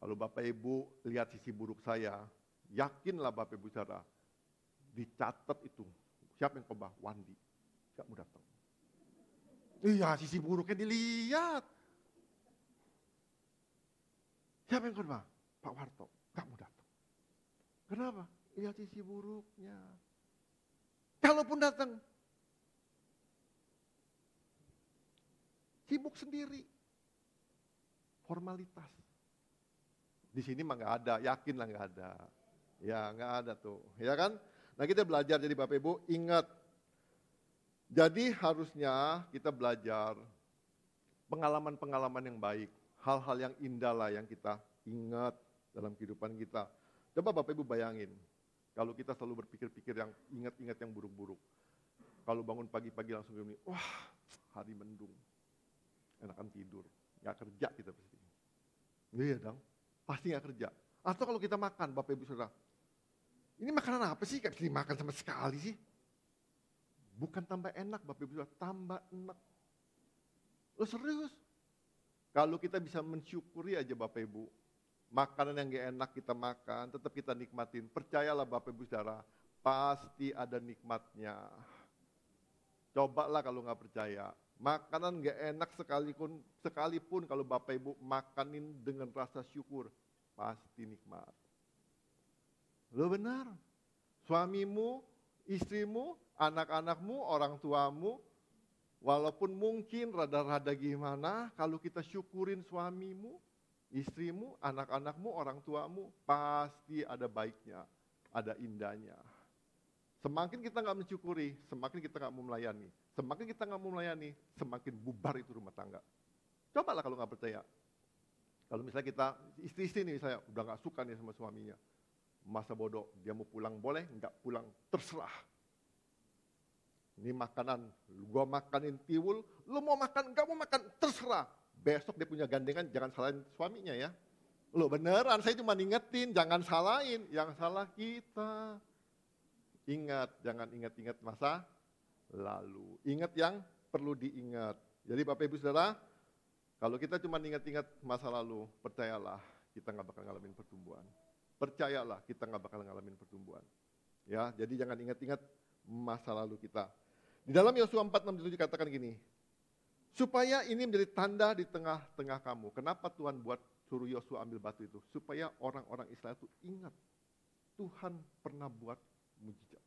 Kalau Bapak Ibu lihat sisi buruk saya, yakinlah Bapak Ibu Saudara, dicatat itu. Siapa yang khotbah? Wandi. Gak mau datang. Iya, sisi buruknya dilihat. Siapa yang khotbah? Pak Warto. Gak mau datang. Kenapa? Lihat sisi buruknya. Kalaupun datang, sibuk sendiri. Formalitas. Di sini mah nggak ada, yakinlah nggak ada. Ya nggak ada tuh, ya kan? Nah kita belajar jadi Bapak Ibu, ingat. Jadi harusnya kita belajar pengalaman-pengalaman yang baik. Hal-hal yang indah lah yang kita ingat dalam kehidupan kita. Coba Bapak Ibu bayangin, kalau kita selalu berpikir-pikir yang ingat-ingat yang buruk-buruk. Kalau bangun pagi-pagi langsung gini, wah hari mendung, enakan tidur, nggak kerja kita pasti. Iya dong, pasti nggak kerja. Atau kalau kita makan, Bapak Ibu Saudara, ini makanan apa sih? Gak bisa dimakan sama sekali sih. Bukan tambah enak Bapak Ibu Saudara, tambah enak. Lo serius? Kalau kita bisa mensyukuri aja Bapak Ibu, makanan yang gak enak kita makan, tetap kita nikmatin. Percayalah Bapak Ibu Saudara, pasti ada nikmatnya. Cobalah kalau gak percaya. Makanan gak enak sekalipun kalau Bapak Ibu makanin dengan rasa syukur, pasti nikmat. Lo benar, suamimu, istrimu, anak-anakmu, orang tuamu, walaupun mungkin rada-rada gimana, kalau kita syukurin suamimu, istrimu, anak-anakmu, orang tuamu, pasti ada baiknya, ada indahnya. Semakin kita nggak mensyukuri, semakin kita nggak mau melayani. Semakin kita nggak mau melayani, semakin bubar itu rumah tangga. Cobalah kalau nggak percaya. Kalau misalnya kita, istri-istri nih misalnya, udah nggak suka nih sama suaminya. Masa bodoh, dia mau pulang boleh, nggak pulang terserah. Ini makanan, gua makanin tiwul, lu mau makan, nggak mau makan, terserah. Besok dia punya gandengan, jangan salahin suaminya ya. Lo beneran, saya cuma ingetin, jangan salahin, yang salah kita. Ingat, jangan ingat-ingat masa lalu. Ingat yang perlu diingat. Jadi Bapak Ibu Saudara, kalau kita cuma ingat-ingat masa lalu, percayalah kita nggak bakal ngalamin pertumbuhan. Percayalah kita nggak bakal ngalamin pertumbuhan. Ya, jadi jangan ingat-ingat masa lalu kita. Di dalam Yosua 4:6-7 katakan gini, supaya ini menjadi tanda di tengah-tengah kamu. Kenapa Tuhan buat suruh Yosua ambil batu itu? Supaya orang-orang Israel itu ingat Tuhan pernah buat mujizat.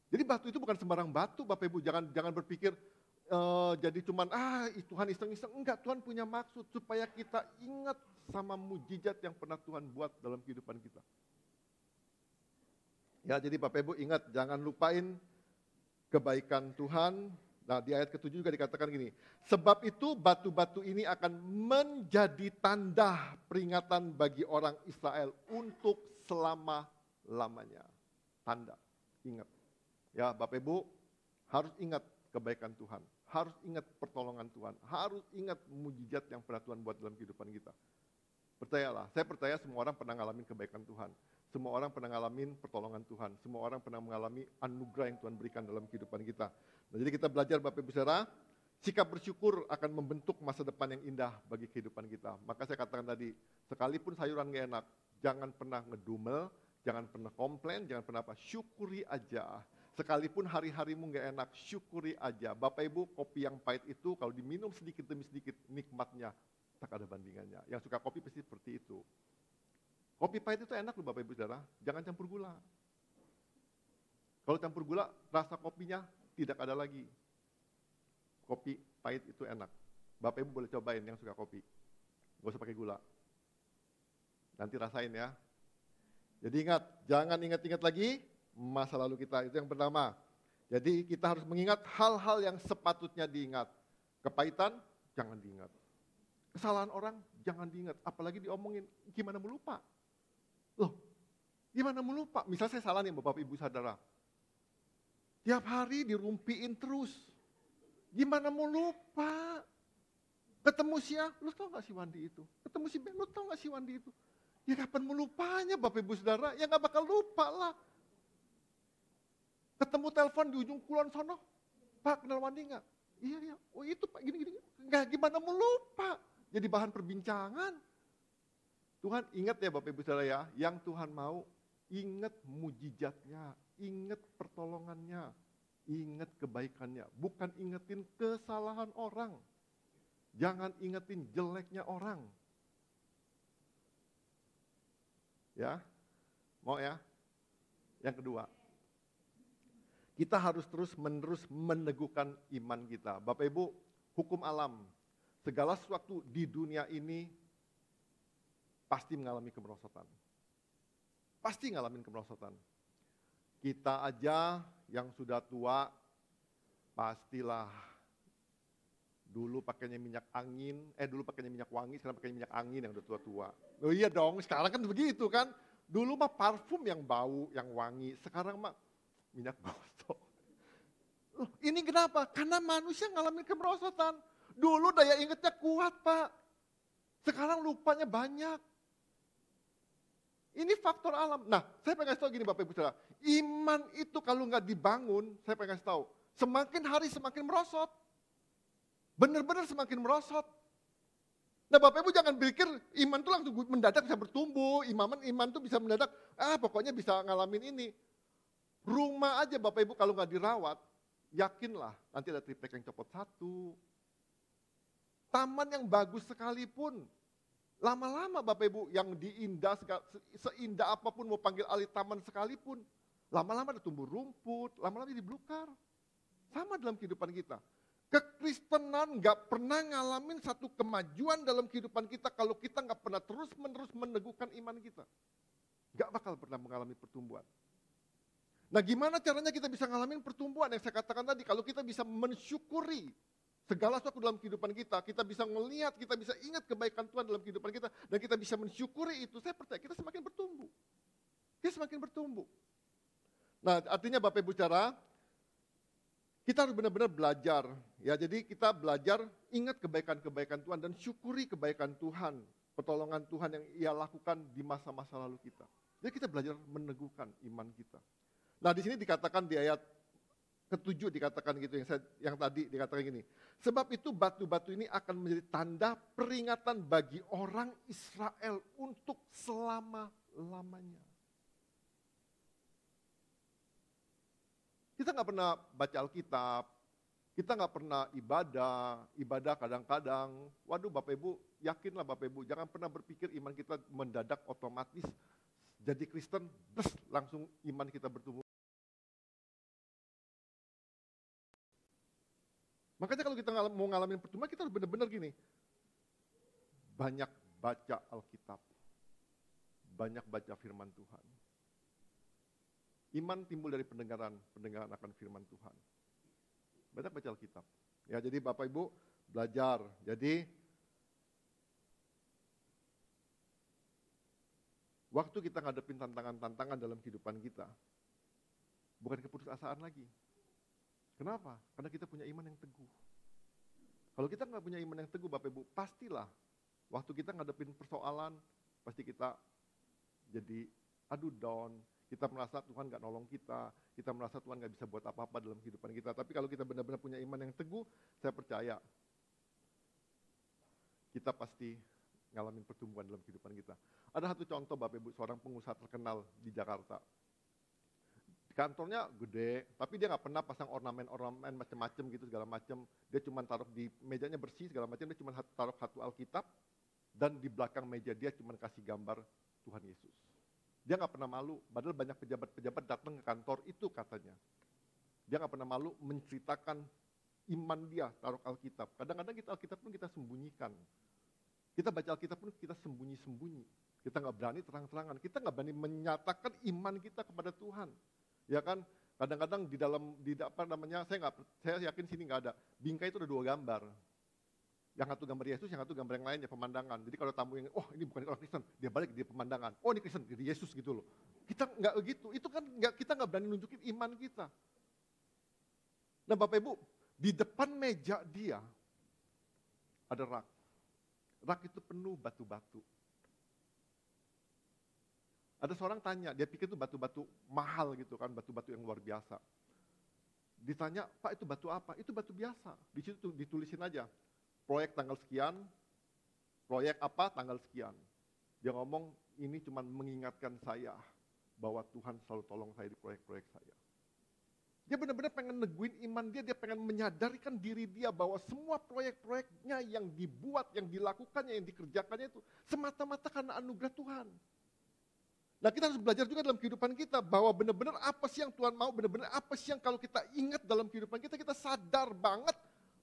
Jadi batu itu bukan sembarang batu, Bapak Ibu. Jangan berpikir jadi cuman Tuhan iseng-iseng. Enggak, Tuhan punya maksud supaya kita ingat sama mujizat yang pernah Tuhan buat dalam kehidupan kita. Ya, jadi Bapak Ibu ingat, jangan lupain kebaikan Tuhan. Nah, di ayat ke-7 juga dikatakan gini, sebab itu batu-batu ini akan menjadi tanda peringatan bagi orang Israel untuk selama-lamanya. Tanda, ingat. Ya, Bapak Ibu harus ingat kebaikan Tuhan, harus ingat pertolongan Tuhan, harus ingat mujizat yang pernah Tuhan buat dalam kehidupan kita. Percayalah, saya percaya semua orang pernah ngalamin kebaikan Tuhan. Semua orang pernah ngalamin pertolongan Tuhan. Semua orang pernah mengalami anugerah yang Tuhan berikan dalam kehidupan kita. Nah, jadi kita belajar Bapak Ibu Saudara, sikap bersyukur akan membentuk masa depan yang indah bagi kehidupan kita. Maka saya katakan tadi, sekalipun sayuran gak enak, jangan pernah ngedumel, jangan pernah komplain, jangan pernah apa, syukuri aja. Sekalipun hari-harimu gak enak, syukuri aja. Bapak Ibu, kopi yang pahit itu kalau diminum sedikit demi sedikit, nikmatnya tak ada bandingannya. Yang suka kopi pasti seperti itu. Kopi pahit itu enak loh Bapak Ibu Saudara, jangan campur gula. Kalau campur gula, rasa kopinya tidak ada lagi. Kopi pahit itu enak. Bapak Ibu boleh cobain yang suka kopi. Gak usah pakai gula. Nanti rasain ya. Jadi ingat, jangan ingat-ingat lagi masa lalu kita, itu yang pertama. Jadi kita harus mengingat hal-hal yang sepatutnya diingat. Kepahitan, jangan diingat. Kesalahan orang, jangan diingat. Apalagi diomongin, gimana mau lupa? Loh, gimana mau lupa? Misalnya saya salah nih Bapak Ibu Saudara. Tiap hari dirumpiin terus. Gimana mau lupa? Ketemu si A, lu tau gak si Wandi itu? Ketemu si B, lu tau gak si Wandi itu? Ya kapan mau lupanya Bapak Ibu Saudara? Ya gak bakal lupa lah. Ketemu telepon di ujung kulon sono. Pak, kenal Wandi gak? Iya, oh itu Pak, gini-gini. Enggak, gimana mau lupa? Jadi bahan perbincangan. Tuhan ingat ya Bapak Ibu Saudara ya, yang Tuhan mau ingat mujizatnya, ingat pertolongannya, ingat kebaikannya. Bukan ingetin kesalahan orang. Jangan ingetin jeleknya orang. Ya, mau ya? Yang kedua, kita harus terus-menerus meneguhkan iman kita. Bapak Ibu, hukum alam, segala sesuatu di dunia ini pasti mengalami kemerosotan. Pasti ngalamin kemerosotan. Kita aja yang sudah tua, pastilah dulu pakainya minyak angin, dulu pakainya minyak wangi, sekarang pakainya minyak angin yang udah tua-tua. Oh iya dong, sekarang kan begitu kan. Dulu mah parfum yang bau, yang wangi, sekarang mah minyak gosok. Loh, ini kenapa? Karena manusia ngalamin kemerosotan. Dulu daya ingatnya kuat, Pak. Sekarang lupanya banyak. Ini faktor alam. Nah, saya pengen kasih tahu gini Bapak Ibu Saudara. Iman itu kalau nggak dibangun, saya pengen kasih tahu. Semakin hari semakin merosot. Benar-benar semakin merosot. Nah Bapak Ibu jangan pikir iman itu langsung mendadak bisa bertumbuh. Iman itu bisa mendadak, pokoknya bisa ngalamin ini. Rumah aja Bapak Ibu kalau nggak dirawat, yakinlah nanti ada triplek yang copot satu. Taman yang bagus sekalipun, lama-lama Bapak Ibu yang diindah, seindah apapun mau panggil alih taman sekalipun, lama-lama ada tumbuh rumput, lama-lama jadi belukar. Sama dalam kehidupan kita. Kekristenan gak pernah ngalamin satu kemajuan dalam kehidupan kita kalau kita gak pernah terus-menerus meneguhkan iman kita. Gak bakal pernah mengalami pertumbuhan. Nah gimana caranya kita bisa ngalamin pertumbuhan yang saya katakan tadi, kalau kita bisa mensyukuri segala sesuatu dalam kehidupan kita bisa melihat, kita bisa ingat kebaikan Tuhan dalam kehidupan kita, dan kita bisa mensyukuri itu, saya percaya kita semakin bertumbuh. Kita semakin bertumbuh. Nah artinya Bapak Ibu Saudara, kita harus benar-benar belajar, ya. Jadi kita belajar ingat kebaikan-kebaikan Tuhan dan syukuri kebaikan Tuhan, pertolongan Tuhan yang Ia lakukan di masa-masa lalu kita. Jadi kita belajar meneguhkan iman kita. Nah di sini dikatakan di ayat ke-7 dikatakan gitu yang tadi dikatakan gini. Sebab itu batu-batu ini akan menjadi tanda peringatan bagi orang Israel untuk selama-lamanya. Kita nggak pernah baca Alkitab, kita nggak pernah ibadah kadang-kadang. Waduh Bapak Ibu, yakinlah Bapak Ibu, jangan pernah berpikir iman kita mendadak otomatis jadi Kristen, langsung iman kita bertumbuh. Makanya kalau kita mau ngalamin pertumbuhan, kita harus benar-benar gini, banyak baca Alkitab, banyak baca firman Tuhan. Iman timbul dari pendengaran akan firman Tuhan. Banyak baca Alkitab. Ya, jadi Bapak Ibu belajar. Jadi waktu kita ngadepin tantangan-tantangan dalam kehidupan kita, bukan keputusasaan lagi. Kenapa? Karena kita punya iman yang teguh. Kalau kita nggak punya iman yang teguh, Bapak Ibu, pastilah waktu kita ngadepin persoalan, pasti kita jadi down. Kita merasa Tuhan gak nolong kita merasa Tuhan gak bisa buat apa-apa dalam kehidupan kita. Tapi kalau kita benar-benar punya iman yang teguh, saya percaya kita pasti ngalamin pertumbuhan dalam kehidupan kita. Ada satu contoh Bapak Ibu, seorang pengusaha terkenal di Jakarta. Kantornya gede, tapi dia gak pernah pasang ornamen-ornamen macam-macam gitu, segala macam. Dia cuma taruh di mejanya bersih, segala macam. Dia cuma taruh satu Alkitab, dan di belakang meja dia cuma kasih gambar Tuhan Yesus. Dia nggak pernah malu, padahal banyak pejabat-pejabat datang ke kantor itu katanya. Dia nggak pernah malu menceritakan iman dia, taruh Alkitab. Kadang-kadang kita Alkitab pun kita sembunyikan. Kita baca Alkitab pun kita sembunyi-sembunyi. Kita nggak berani terang-terangan, kita nggak berani menyatakan iman kita kepada Tuhan. Ya kan? Kadang-kadang saya yakin sini nggak ada. Bingkai itu ada 2 gambar. Yang satu gambar Yesus, yang satu gambar yang lainnya pemandangan. Jadi kalau tamu yang, ini bukan orang Kristen, dia balik dia pemandangan. Oh ini Kristen, jadi Yesus gitu loh. Kita nggak begitu, itu kan kita nggak berani nunjukin iman kita. Nah Bapak Ibu, di depan meja dia ada rak. Rak itu penuh batu-batu. Ada seorang tanya, dia pikir itu batu-batu mahal gitu kan, batu-batu yang luar biasa. Ditanya, Pak itu batu apa? Itu batu biasa. Di situ ditulisin aja. Proyek tanggal sekian, proyek apa tanggal sekian. Dia ngomong ini cuma mengingatkan saya bahwa Tuhan selalu tolong saya di proyek-proyek saya. Dia benar-benar pengen neguin iman dia pengen menyadarkan diri dia bahwa semua proyek-proyeknya yang dibuat, yang dilakukannya, yang dikerjakannya itu semata-mata karena anugerah Tuhan. Nah kita harus belajar juga dalam kehidupan kita bahwa benar-benar apa sih yang Tuhan mau, benar-benar apa sih yang kalau kita ingat dalam kehidupan kita, kita sadar banget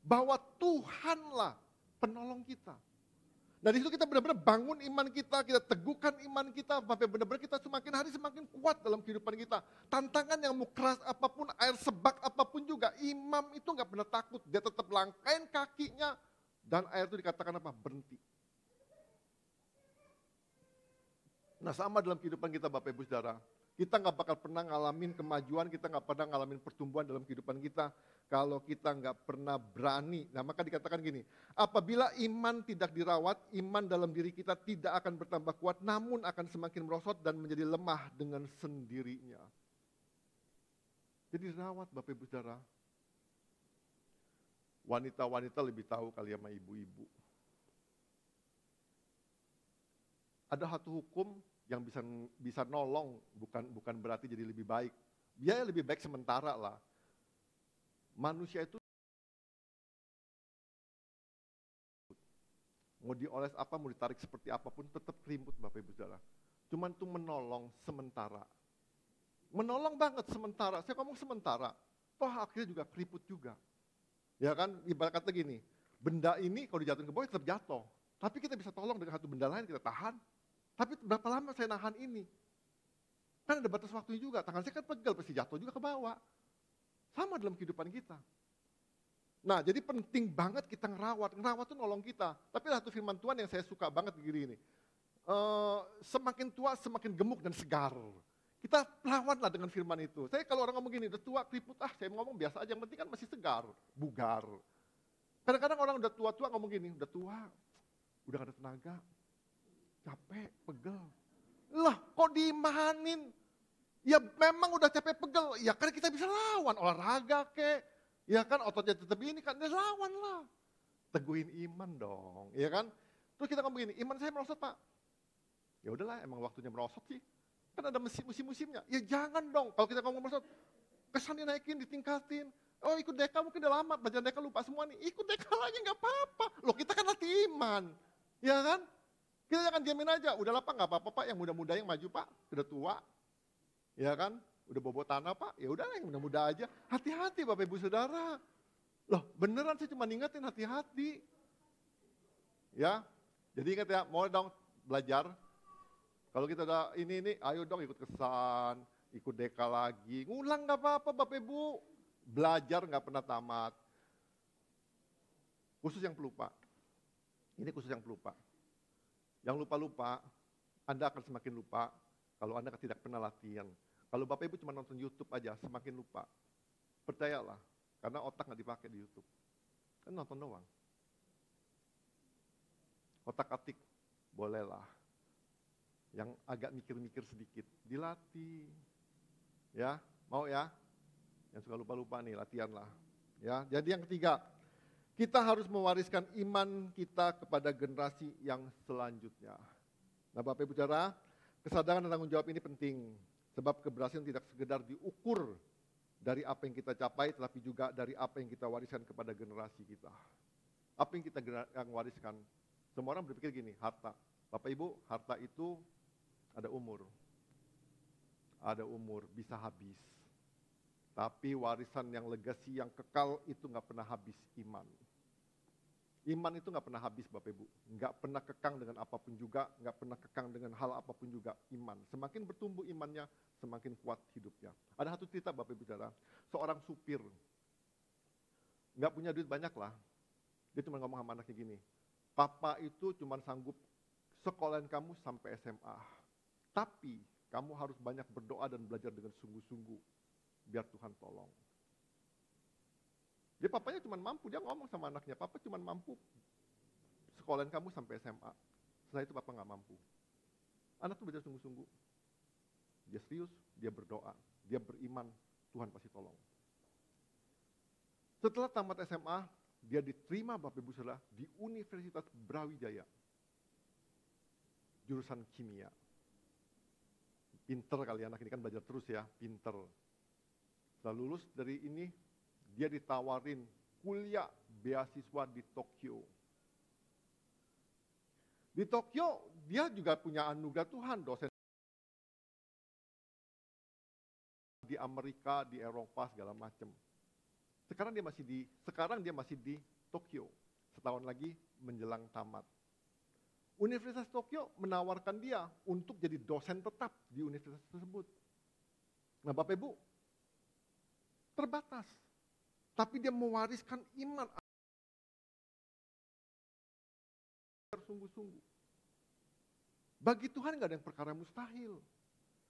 bahwa Tuhanlah penolong kita. Nah di situ kita benar-benar bangun iman kita teguhkan iman kita, sampai benar-benar kita semakin hari semakin kuat dalam kehidupan kita. Tantangan yang mau keras apapun, air sebak apapun juga, imam itu nggak pernah takut. Dia tetap langkain kakinya, dan air itu dikatakan apa? Berhenti. Nah sama dalam kehidupan kita Bapak Ibu Saudara, Kita nggak bakal pernah ngalamin kemajuan, kita nggak pernah ngalamin pertumbuhan dalam kehidupan kita kalau kita nggak pernah berani. Nah maka dikatakan gini, apabila iman tidak dirawat, iman dalam diri kita tidak akan bertambah kuat, namun akan semakin merosot dan menjadi lemah dengan sendirinya. Jadi rawat Bapak Ibu Saudara. Wanita-wanita lebih tahu kali sama ibu-ibu. Ada satu hukum yang bisa nolong, bukan berarti jadi lebih baik. Dia lebih baik sementara lah. Manusia itu mau dioles apa, mau ditarik seperti apapun, tetap keriput Bapak Ibu Saudara. Cuman itu menolong sementara. Menolong banget sementara, saya ngomong sementara. Toh akhirnya juga keriput juga. Ya kan, ibarat kata gini, benda ini kalau dijatuhin ke bawah tetap jatuh. Tapi kita bisa tolong dengan satu benda lain, kita tahan. Tapi berapa lama saya nahan ini? Kan ada batas waktunya juga, tangan saya kan pegel, pasti jatuh juga ke bawah. Sama dalam kehidupan kita. Nah jadi penting banget kita ngerawat tuh nolong kita. Tapi ada satu firman Tuhan yang saya suka banget begini ini. Semakin tua semakin gemuk dan segar. Kita lawanlah dengan firman itu. Saya kalau orang ngomong gini, udah tua keriput, saya ngomong biasa aja, yang penting kan masih segar, bugar. Kadang-kadang orang udah tua-tua ngomong gini, udah tua, udah gak ada tenaga, capek, pegel. Lah kok diimanin? Ya memang udah capek pegel, ya kan kita bisa lawan, olahraga kek, ya kan ototnya tetap ini kan, ya lawan lah. Teguhin iman dong, ya kan. Terus kita ngomong gini, iman saya merosot Pak. Ya udahlah emang waktunya merosot sih. Kan ada musim-musimnya, ya jangan dong. Kalau kita ngomong merosot, kesannya naikin, ditingkatin. Oh ikut deka mungkin udah lama, belajar deka lupa semua nih. Ikut deka lagi gak apa-apa. Loh kita kan latih iman, ya kan. Kita jangan diamin aja, udahlah Pak gak apa-apa Pak, yang muda-muda yang maju Pak, udah tua. Ya kan, udah bobo tanah Pak, ya udah yang muda-muda aja. Hati-hati Bapak Ibu Saudara. Loh beneran saya cuma ngingetin hati-hati. Ya, jadi ingat ya, mau dong belajar. Kalau kita udah ini, ayo dong ikut kesan, ikut deka lagi. Ngulang gak apa-apa Bapak Ibu. Belajar gak pernah tamat. Khusus yang pelupa. Ini khusus yang pelupa. Yang lupa-lupa, Anda akan semakin lupa kalau Anda tidak pernah latihan. Kalau Bapak Ibu cuma nonton YouTube aja, semakin lupa. Percayalah, karena otak gak dipakai di YouTube. Kan nonton doang. Otak-atik, bolehlah. Yang agak mikir-mikir sedikit, dilatih. Ya, mau ya? Yang suka lupa-lupa nih, latihan lah. Ya, jadi yang ketiga, kita harus mewariskan iman kita kepada generasi yang selanjutnya. Nah Bapak Ibu Saudara, kesadaran dan tanggung jawab ini penting. Sebab keberhasilan tidak sekedar diukur dari apa yang kita capai, tetapi juga dari apa yang kita wariskan kepada generasi kita. Apa yang kita wariskan? Semua orang berpikir gini, harta. Bapak Ibu, harta itu ada umur, bisa habis. Tapi warisan yang legacy, yang kekal itu nggak pernah habis iman. Iman itu nggak pernah habis Bapak Ibu, nggak pernah kekang dengan apapun juga, nggak pernah kekang dengan hal apapun juga iman. Semakin bertumbuh imannya, semakin kuat hidupnya. Ada satu cerita Bapak Ibu Saudara, seorang supir, nggak punya duit banyak lah, dia cuma ngomong sama anaknya gini, Papa itu cuma sanggup sekolahin kamu sampai SMA. Tapi kamu harus banyak berdoa dan belajar dengan sungguh-sungguh. Biar Tuhan tolong. Dia papanya cuma mampu, dia ngomong sama anaknya, Papa cuma mampu sekolahin kamu sampai SMA. Setelah itu Papa gak mampu. Anak tuh belajar sungguh-sungguh. Dia serius, dia berdoa, dia beriman, Tuhan pasti tolong. Setelah tamat SMA, dia diterima Bapak Ibu Saudara di Universitas Brawijaya. Jurusan kimia. Pinter kali anak ini kan belajar terus ya, pinter. Setelah lulus dari ini, dia ditawarin kuliah beasiswa di Tokyo. Di Tokyo, dia juga punya anugerah Tuhan, dosen di Amerika, di Eropa, segala macam. Sekarang dia masih di Tokyo, setahun lagi menjelang tamat. Universitas Tokyo menawarkan dia untuk jadi dosen tetap di universitas tersebut. Nah Bapak Ibu, terbatas. Tapi dia mewariskan iman. Sungguh-sungguh. Bagi Tuhan gak ada yang perkara mustahil.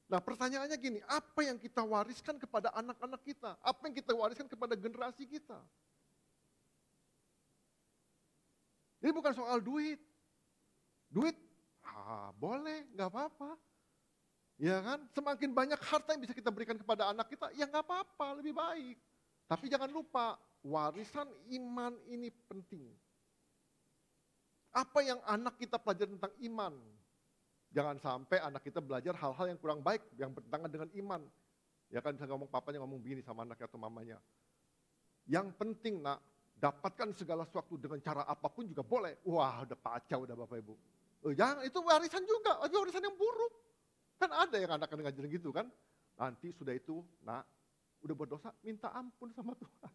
Nah pertanyaannya gini, apa yang kita wariskan kepada anak-anak kita? Apa yang kita wariskan kepada generasi kita? Ini bukan soal duit. Duit, boleh, nggak apa-apa. Ya kan, semakin banyak harta yang bisa kita berikan kepada anak kita, ya nggak apa-apa, lebih baik. Tapi jangan lupa, warisan iman ini penting. Apa yang anak kita pelajari tentang iman? Jangan sampai anak kita belajar hal-hal yang kurang baik, yang bertentangan dengan iman. Ya kan, bisa ngomong papanya ngomong begini sama anaknya atau mamanya. Yang penting nak, dapatkan segala sesuatu dengan cara apapun juga boleh. Wah, udah kacau udah Bapak Ibu. Jangan, itu warisan juga, tapi warisan yang buruk. Kan ada yang anak ngajarin gitu kan. Nanti sudah itu, nak, udah berdosa, minta ampun sama Tuhan.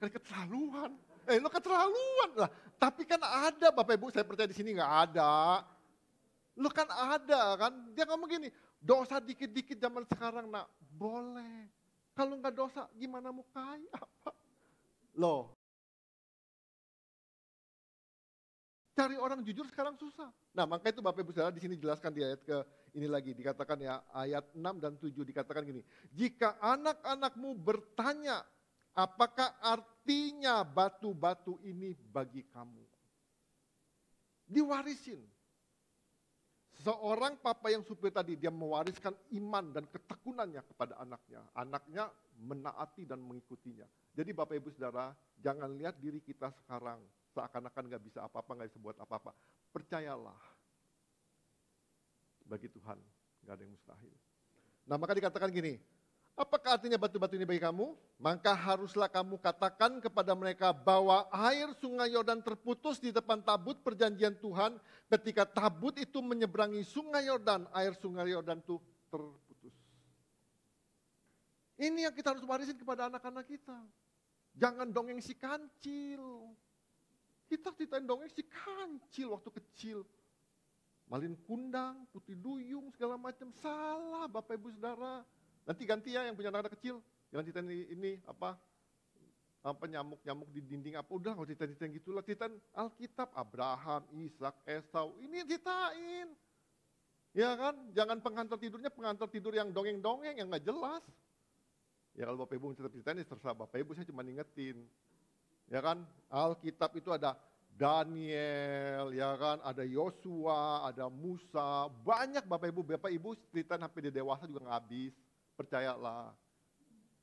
Kan keterlaluan. Lo keterlaluan lah. Tapi kan ada Bapak Ibu, saya percaya di sini nggak ada. Lo kan ada kan. Dia ngomong gini, dosa dikit-dikit zaman sekarang nak, boleh. Kalau nggak dosa, gimana mau kaya apa? Loh. Cari orang jujur sekarang susah. Nah maka itu Bapak Ibu Saudara di sini jelaskan di ayat ke ini lagi. Dikatakan ya ayat 6 dan 7 dikatakan gini. Jika anak-anakmu bertanya apakah artinya batu-batu ini bagi kamu. Diwarisin. Seorang papa yang supir tadi dia mewariskan iman dan ketekunannya kepada anaknya. Anaknya menaati dan mengikutinya. Jadi Bapak Ibu Saudara jangan lihat diri kita sekarang. Seakan-akan gak bisa apa-apa, gak bisa buat apa-apa. Percayalah, bagi Tuhan gak ada yang mustahil. Nah maka dikatakan gini, apakah artinya batu-batu ini bagi kamu? Maka haruslah kamu katakan kepada mereka bahwa air sungai Yordan terputus di depan tabut perjanjian Tuhan. Ketika tabut itu menyeberangi sungai Yordan, air sungai Yordan itu terputus. Ini yang kita harus warisin kepada anak-anak kita. Jangan dongeng si kancil. Kita ceritain dongeng si kancil waktu kecil. Malin kundang, putih duyung, segala macam. Salah Bapak Ibu Saudara. Nanti ganti ya yang punya anak-anak kecil. Jangan ceritain ini apa nyamuk-nyamuk di dinding apa. Udah nggak ceritain gitulah. Ceritain Alkitab, Abraham, Ishak, Esau. Ini ceritain. Ya kan, jangan pengantar tidurnya pengantar tidur yang dongeng-dongeng yang nggak jelas. Ya kalau Bapak Ibu ceritain terserah Bapak Ibu, saya cuma ngingetin. Ya kan, Alkitab itu ada Daniel, ya kan, ada Yosua, ada Musa, banyak Bapak Ibu cerita sampai di dewasa juga nggak habis, percayalah.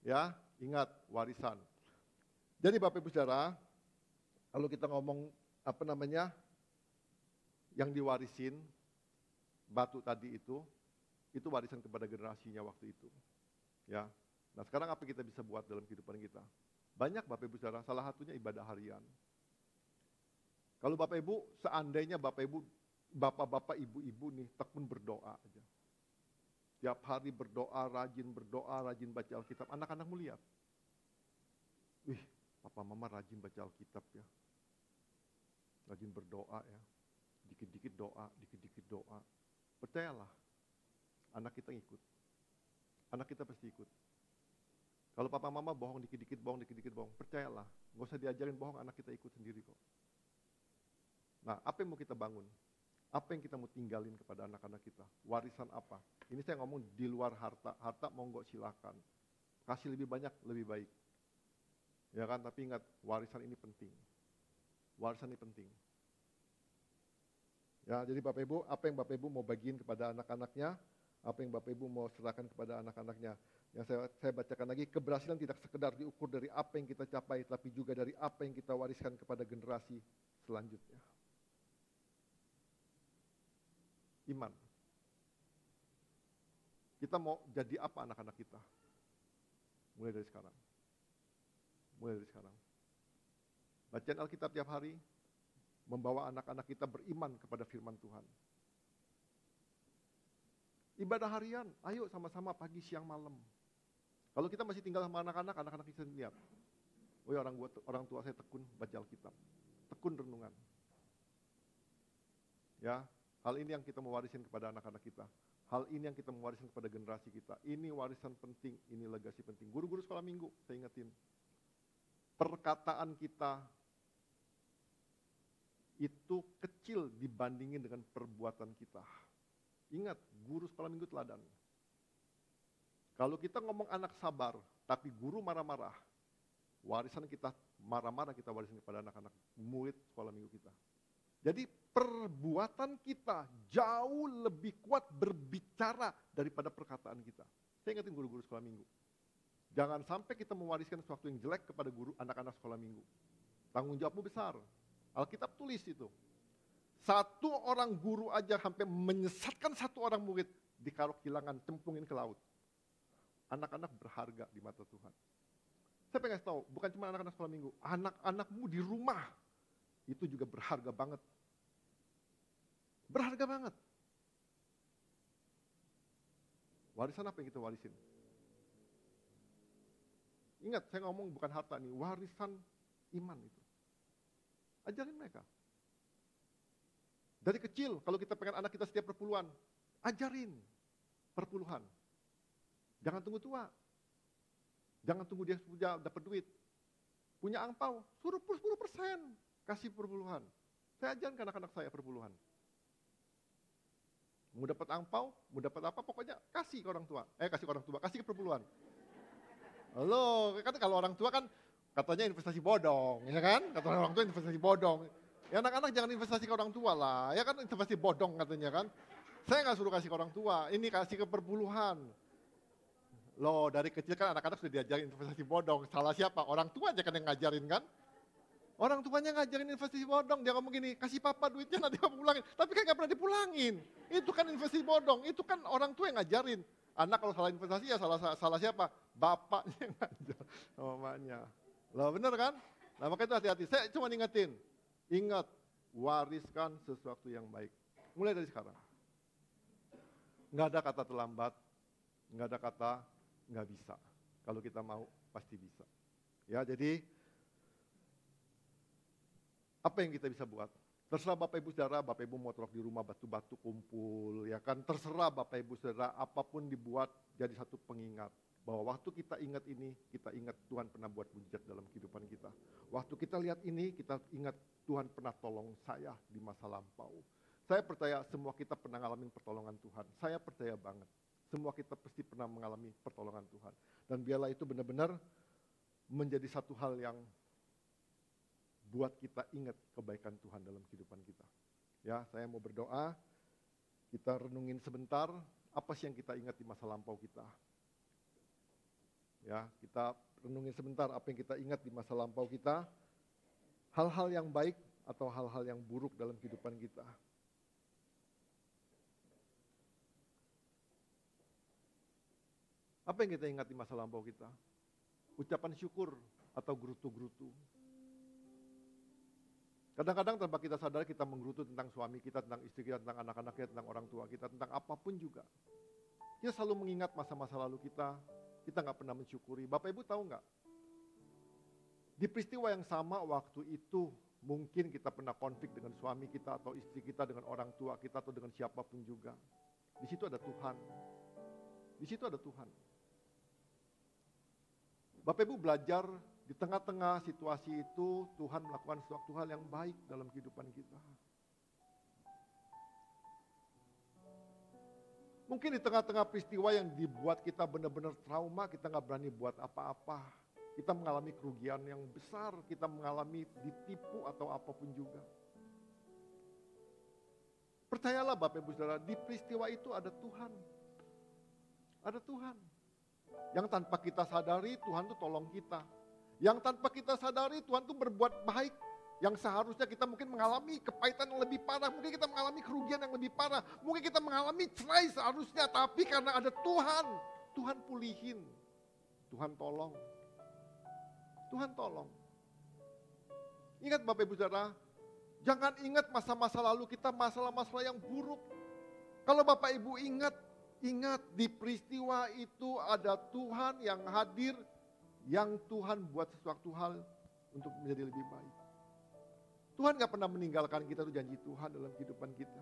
Ya, ingat warisan. Jadi Bapak Ibu Saudara, kalau kita ngomong yang diwarisin, batu tadi itu warisan kepada generasinya waktu itu. Ya, nah sekarang apa kita bisa buat dalam kehidupan kita? Banyak Bapak Ibu Saudara, salah satunya ibadah harian. Kalau Bapak Ibu, seandainya Bapak Ibu, bapak-bapak, ibu-ibu nih tekun berdoa aja. Tiap hari berdoa, rajin baca Alkitab, anak-anakmu lihat. Wih, papa mama rajin baca Alkitab ya. Rajin berdoa ya. Dikit-dikit doa. Percayalah, anak kita ikut. Anak kita pasti ikut. Kalau papa mama bohong dikit-dikit bohong, percayalah, nggak usah diajarin bohong, anak kita ikut sendiri kok. Nah, apa yang mau kita bangun? Apa yang kita mau tinggalin kepada anak-anak kita? Warisan apa? Ini saya ngomong di luar harta. Harta monggo silakan. Kasih lebih banyak, lebih baik. Ya kan, tapi ingat, warisan ini penting. Warisan ini penting. Ya, jadi Bapak Ibu, apa yang Bapak Ibu mau bagiin kepada anak-anaknya? Apa yang Bapak Ibu mau serahkan kepada anak-anaknya? Yang saya bacakan lagi, keberhasilan tidak sekedar diukur dari apa yang kita capai, tapi juga dari apa yang kita wariskan kepada generasi selanjutnya. Iman. Kita mau jadi apa anak-anak kita? Mulai dari sekarang. Bacaan Alkitab tiap hari, membawa anak-anak kita beriman kepada firman Tuhan. Ibadah harian, ayo sama-sama pagi, siang, malam. Kalau kita masih tinggal sama anak-anak kita lihat. Oh ya, orang tua saya tekun baca Alkitab. Tekun renungan. Ya, hal ini yang kita mewarisin kepada anak-anak kita. Hal ini yang kita mewarisin kepada generasi kita. Ini warisan penting, ini legasi penting. Guru-guru sekolah minggu, saya ingetin. Perkataan kita itu kecil dibandingin dengan perbuatan kita. Ingat, guru sekolah minggu teladan. Kalau kita ngomong anak sabar, tapi guru marah-marah, warisan kita marah-marah kita warisan kepada anak-anak murid sekolah minggu kita. Jadi perbuatan kita jauh lebih kuat berbicara daripada perkataan kita. Saya ingatin guru-guru sekolah minggu. Jangan sampai kita mewariskan sesuatu yang jelek kepada guru anak-anak sekolah minggu. Tanggung jawabmu besar. Alkitab tulis itu. Satu orang guru aja sampai menyesatkan satu orang murid, dikarok kilangan, cemplungin ke laut. Anak-anak berharga di mata Tuhan. Saya pengen tahu, bukan cuma anak-anak sekolah minggu, anak-anakmu di rumah itu juga berharga banget. Berharga banget. Warisan apa yang kita warisin? Ingat, saya ngomong bukan harta nih, warisan iman itu. Ajarin mereka. Dari kecil, kalau kita pengen anak kita setiap perpuluhan, ajarin perpuluhan. Jangan tunggu tua. Jangan tunggu dia sudah dapat duit. Punya angpau, suruh 10%, kasih perpuluhan. Saya ajarin ke anak-anak saya perpuluhan. Mau dapat angpau, mau dapat apa, pokoknya kasih ke orang tua. Kasih ke perpuluhan. Halo, kan kalau orang tua kan katanya investasi bodong, ya kan? Kata orang tua investasi bodong. Ya anak-anak jangan investasi ke orang tua lah, ya kan investasi bodong katanya kan. Saya nggak suruh kasih ke orang tua, ini kasih ke perpuluhan. Loh dari kecil kan anak-anak sudah diajarin investasi bodong, salah siapa? Orang tua aja kan yang ngajarin kan. Orang tuanya ngajarin investasi bodong, dia ngomong gini, kasih papa duitnya nanti papa pulangin. Tapi kan nggak pernah dipulangin, itu kan investasi bodong, itu kan orang tua yang ngajarin. Anak kalau salah investasi ya salah siapa? Bapaknya yang ngajar, mamanya. Loh bener kan? Nah makanya itu hati-hati, saya cuma ingetin. Ingat, wariskan sesuatu yang baik. Mulai dari sekarang. Nggak ada kata terlambat, nggak ada kata nggak bisa. Kalau kita mau, pasti bisa. Ya, jadi apa yang kita bisa buat? Terserah Bapak Ibu Saudara, Bapak Ibu mau taruh di rumah batu-batu kumpul, ya kan? Terserah Bapak Ibu Saudara, apapun dibuat jadi satu pengingat. Bahwa waktu kita ingat ini, kita ingat Tuhan pernah buat mujizat dalam kehidupan kita. Waktu kita lihat ini, kita ingat Tuhan pernah tolong saya di masa lampau. Saya percaya semua kita pernah mengalami pertolongan Tuhan. Saya percaya banget. Semua kita pasti pernah mengalami pertolongan Tuhan. Dan biarlah itu benar-benar menjadi satu hal yang buat kita ingat kebaikan Tuhan dalam kehidupan kita. Ya, saya mau berdoa, kita renungin sebentar, apa sih yang kita ingat di masa lampau kita. Ya, kita renungin sebentar apa yang kita ingat di masa lampau kita, hal-hal yang baik atau hal-hal yang buruk dalam kehidupan kita. Apa yang kita ingat di masa lampau kita? Ucapan syukur atau gerutu-gerutu. Kadang-kadang tanpa kita sadar kita menggerutu tentang suami kita, tentang istri kita, tentang anak-anak kita, tentang orang tua kita, tentang apapun juga. Kita selalu mengingat masa-masa lalu kita nggak pernah mensyukuri. Bapak Ibu tahu nggak? Di peristiwa yang sama waktu itu mungkin kita pernah konflik dengan suami kita atau istri kita, dengan orang tua kita atau dengan siapapun juga. Di situ ada Tuhan. Di situ ada Tuhan. Bapak Ibu belajar di tengah-tengah situasi itu Tuhan melakukan suatu hal yang baik dalam kehidupan kita. Mungkin di tengah-tengah peristiwa yang dibuat kita benar-benar trauma, kita nggak berani buat apa-apa. Kita mengalami kerugian yang besar, kita mengalami ditipu atau apapun juga. Percayalah Bapak Ibu Saudara, di peristiwa itu ada Tuhan. Ada Tuhan. Yang tanpa kita sadari Tuhan tuh tolong kita. Yang tanpa kita sadari Tuhan tuh berbuat baik. Yang seharusnya kita mungkin mengalami kepahitan yang lebih parah. Mungkin kita mengalami kerugian yang lebih parah. Mungkin kita mengalami cerai seharusnya. Tapi karena ada Tuhan, Tuhan pulihin. Tuhan tolong. Tuhan tolong. Ingat Bapak Ibu Saudara, jangan ingat masa-masa lalu kita, masalah-masalah yang buruk. Kalau Bapak Ibu ingat di peristiwa itu ada Tuhan yang hadir, yang Tuhan buat sesuatu hal untuk menjadi lebih baik. Tuhan gak pernah meninggalkan kita, itu janji Tuhan dalam kehidupan kita.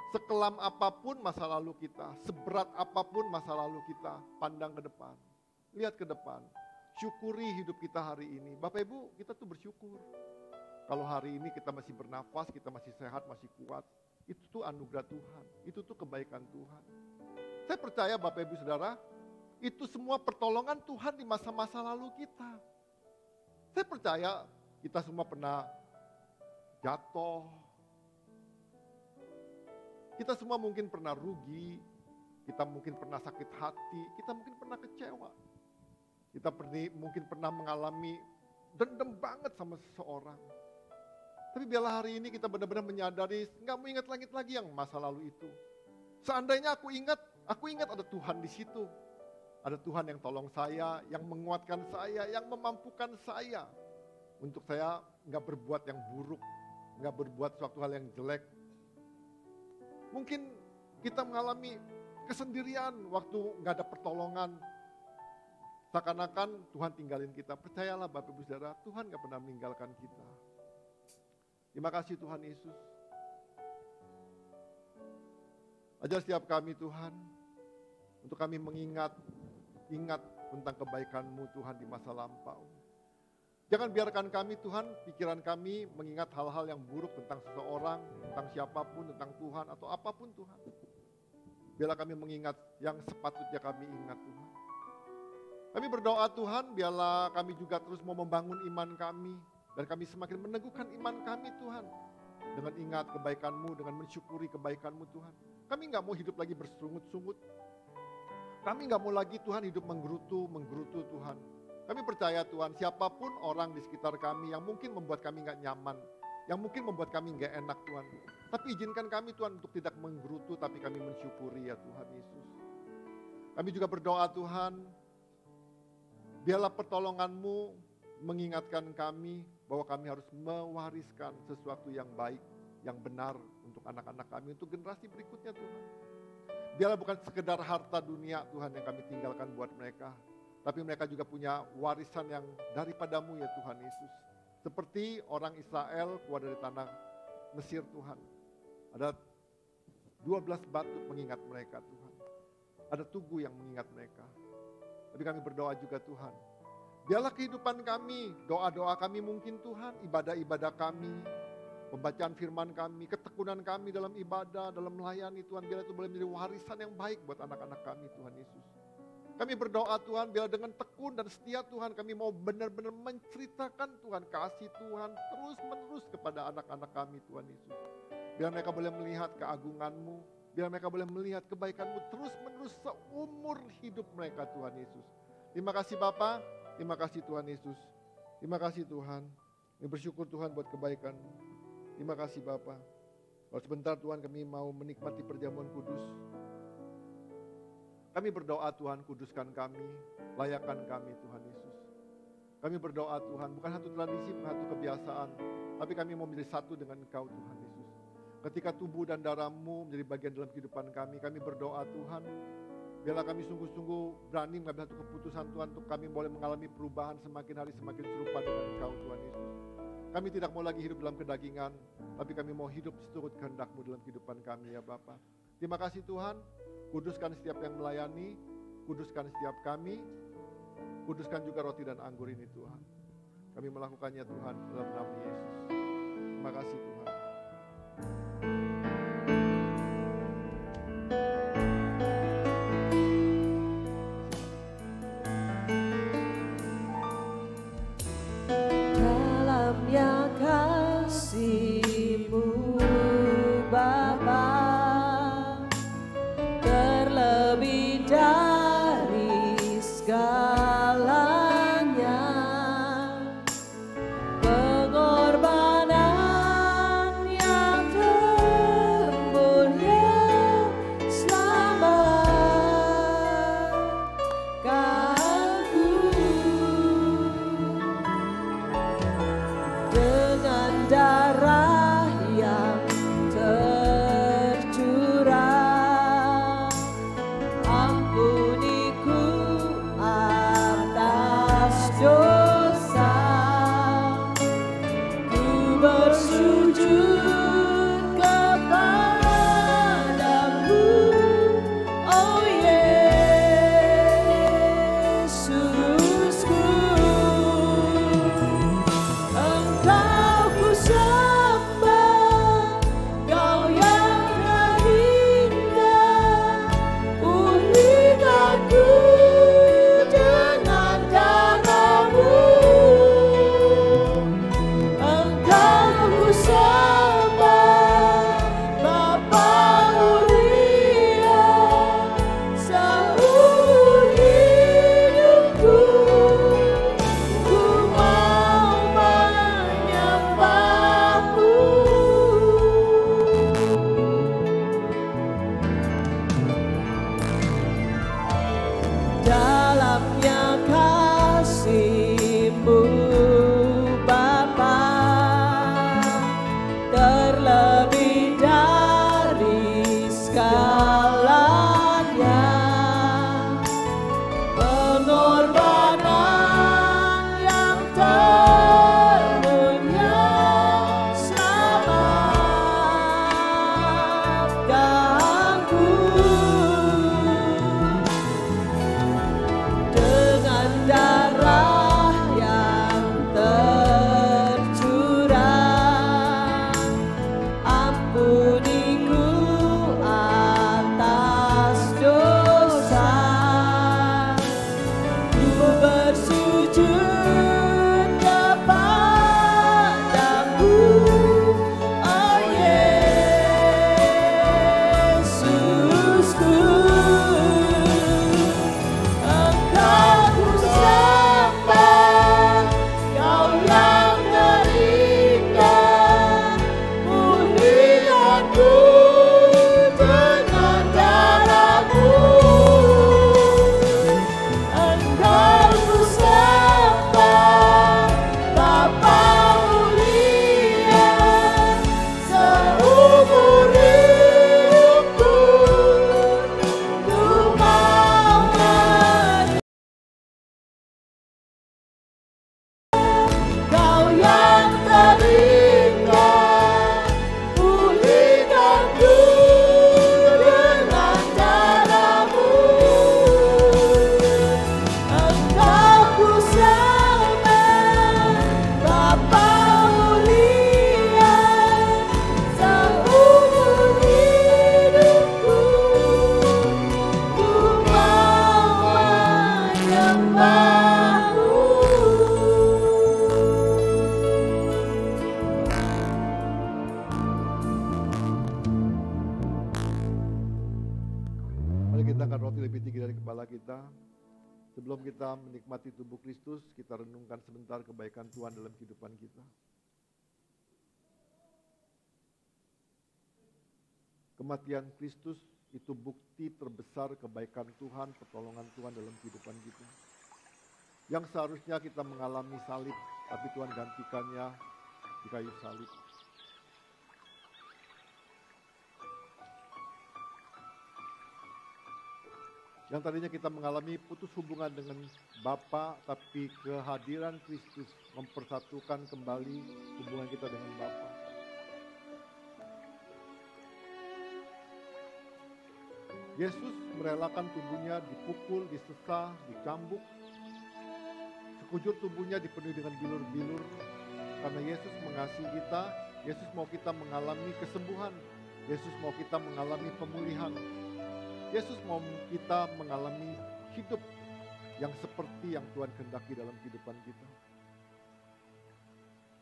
Sekelam apapun masa lalu kita, seberat apapun masa lalu kita, pandang ke depan, lihat ke depan, syukuri hidup kita hari ini. Bapak Ibu, kita tuh bersyukur. Kalau hari ini kita masih bernafas, kita masih sehat, masih kuat, itu tuh anugerah Tuhan, itu tuh kebaikan Tuhan. Saya percaya Bapak Ibu Saudara, Itu semua pertolongan Tuhan di masa-masa lalu kita. Saya percaya kita semua pernah jatuh. Kita semua mungkin pernah rugi. Kita mungkin pernah sakit hati. Kita mungkin pernah kecewa. Kita mungkin pernah mengalami dendam banget sama seseorang. Tapi biarlah hari ini kita benar-benar menyadari, nggak mau ingat lagi yang masa lalu itu. Seandainya aku ingat ada Tuhan di situ. Ada Tuhan yang tolong saya, yang menguatkan saya, yang memampukan saya. Untuk saya nggak berbuat yang buruk, nggak berbuat suatu hal yang jelek. Mungkin kita mengalami kesendirian waktu nggak ada pertolongan. Seakan-akan Tuhan tinggalin kita. Percayalah Bapak Ibu Saudara, Tuhan gak pernah meninggalkan kita. Terima kasih Tuhan Yesus. Ajar setiap kami Tuhan, untuk kami ingat tentang kebaikan-Mu Tuhan di masa lampau. Jangan biarkan kami Tuhan, pikiran kami mengingat hal-hal yang buruk tentang seseorang, tentang siapapun, tentang Tuhan atau apapun Tuhan. Biarlah kami mengingat yang sepatutnya kami ingat Tuhan. Kami berdoa Tuhan, biarlah kami juga terus mau membangun iman kami. Dan kami semakin meneguhkan iman kami Tuhan. Dengan ingat kebaikan-Mu, dengan mensyukuri kebaikan-Mu Tuhan. Kami gak mau hidup lagi bersungut-sungut. Kami gak mau lagi Tuhan hidup menggerutu Tuhan. Kami percaya Tuhan, siapapun orang di sekitar kami yang mungkin membuat kami gak nyaman. Yang mungkin membuat kami gak enak Tuhan. Tapi izinkan kami Tuhan untuk tidak menggerutu, tapi kami mensyukuri ya Tuhan Yesus. Kami juga berdoa Tuhan, biarlah pertolongan-Mu mengingatkan kami bahwa kami harus mewariskan sesuatu yang baik, yang benar untuk anak-anak kami, untuk generasi berikutnya Tuhan. Biarlah bukan sekedar harta dunia Tuhan yang kami tinggalkan buat mereka, tapi mereka juga punya warisan yang daripada-Mu ya Tuhan Yesus. Seperti orang Israel keluar dari tanah Mesir Tuhan. Ada 12 batu mengingat mereka Tuhan. Ada tugu yang mengingat mereka. Tapi kami berdoa juga Tuhan. Biarlah kehidupan kami, doa-doa kami mungkin Tuhan, ibadah-ibadah kami, pembacaan firman kami, ketekunan kami dalam ibadah, dalam melayani Tuhan. Biarlah itu boleh menjadi warisan yang baik buat anak-anak kami Tuhan Yesus. Kami berdoa Tuhan, biarlah dengan tekun dan setia Tuhan kami mau benar-benar menceritakan Tuhan, kasih Tuhan terus-menerus kepada anak-anak kami Tuhan Yesus. Biar mereka boleh melihat keagungan-Mu, biar mereka boleh melihat kebaikan-Mu terus-menerus seumur hidup mereka Tuhan Yesus. Terima kasih Bapa, terima kasih Tuhan Yesus. Terima kasih Tuhan, kami bersyukur Tuhan buat kebaikan-Mu. Terima kasih Bapa. Kalau sebentar Tuhan kami mau menikmati perjamuan kudus. Kami berdoa Tuhan, kuduskan kami, layakkan kami Tuhan Yesus. Kami berdoa Tuhan, bukan satu tradisi, bukan satu kebiasaan, tapi kami mau menjadi satu dengan Engkau Tuhan Yesus. Ketika tubuh dan darah-Mu menjadi bagian dalam kehidupan kami berdoa Tuhan, biarlah kami sungguh-sungguh berani mengambil satu keputusan Tuhan untuk kami boleh mengalami perubahan semakin hari semakin serupa dengan Engkau Tuhan Yesus. Kami tidak mau lagi hidup dalam kedagingan, tapi kami mau hidup seturut kehendak-Mu dalam kehidupan kami ya Bapa. Terima kasih Tuhan, kuduskan setiap yang melayani, kuduskan setiap kami, kuduskan juga roti dan anggur ini Tuhan. Kami melakukannya Tuhan dalam nama Yesus. Terima kasih Tuhan. Dalamnya kasih-Mu Bapa, terlebih dari segalanya, pengorbanan angkat roti lebih tinggi dari kepala kita. Sebelum kita menikmati tubuh Kristus, kita renungkan sebentar kebaikan Tuhan dalam kehidupan kita. Kematian Kristus itu bukti terbesar kebaikan Tuhan, pertolongan Tuhan dalam kehidupan kita. Yang seharusnya kita mengalami salib, tapi Tuhan gantikannya di kayu salib. Yang tadinya kita mengalami putus hubungan dengan Bapa, tapi kehadiran Kristus mempersatukan kembali hubungan kita dengan Bapa. Yesus merelakan tubuhnya dipukul, disesah, dicambuk. Sekujur tubuhnya dipenuhi dengan bilur-bilur. Karena Yesus mengasihi kita, Yesus mau kita mengalami kesembuhan. Yesus mau kita mengalami pemulihan. Yesus mau kita mengalami hidup yang seperti yang Tuhan kehendaki dalam kehidupan kita.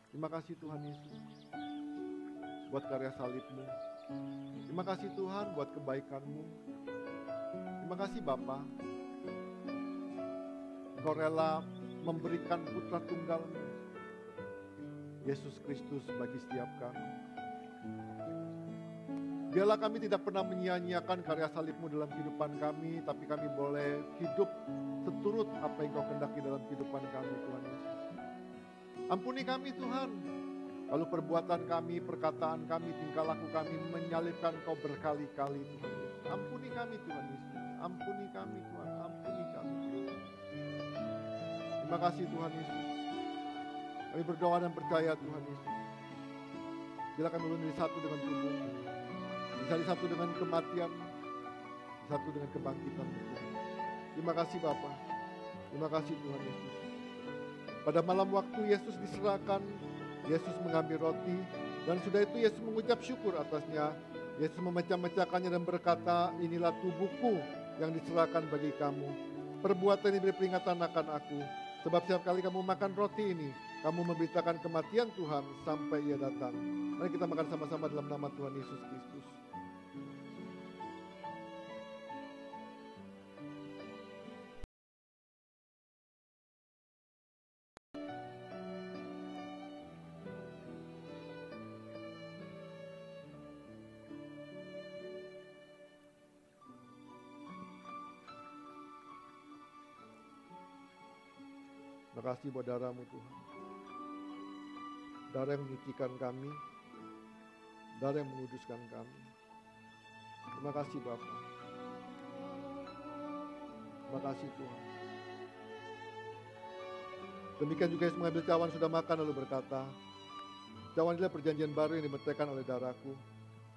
Terima kasih Tuhan Yesus buat karya salib-Mu. Terima kasih Tuhan buat kebaikan-Mu. Terima kasih Bapa. Engkau rela memberikan putra tunggal-Mu, Yesus Kristus bagi setiap kami. Biarlah kami tidak pernah menyia-nyiakan karya salib-Mu dalam kehidupan kami, tapi kami boleh hidup seturut apa yang Kau kehendaki dalam kehidupan kami, Tuhan Yesus. Ampuni kami Tuhan, kalau perbuatan kami, perkataan kami, tingkah laku kami menyalibkan Kau berkali-kali, Tuhan Yesus. Ampuni kami Tuhan Yesus, ampuni kami Tuhan, ampuni kami Tuhan. Terima kasih Tuhan Yesus. Kami berdoa dan percaya Tuhan Yesus. Bila kami menjadi satu dengan tubuh-Mu, bisa satu dengan kematian, satu dengan kebangkitan. Terima kasih Bapa. Terima kasih Tuhan Yesus. Pada malam waktu Yesus diserahkan, Yesus mengambil roti, dan sudah itu Yesus mengucap syukur atasnya. Yesus memecah-mecahkannya dan berkata, inilah tubuhku yang diserahkan bagi kamu. Perbuatan ini beri peringatan akan aku. Sebab setiap kali kamu makan roti ini, kamu memberitakan kematian Tuhan sampai Ia datang. Mari kita makan sama-sama dalam nama Tuhan Yesus Kristus. Terima kasih buat darah-Mu Tuhan. Darah yang menyucikan kami, darah yang menguduskan kami. Terima kasih Bapa. Terima kasih Tuhan. Demikian juga Yesus mengambil cawan sudah makan lalu berkata, cawan inilah perjanjian baru yang dimeteraikan oleh darahku.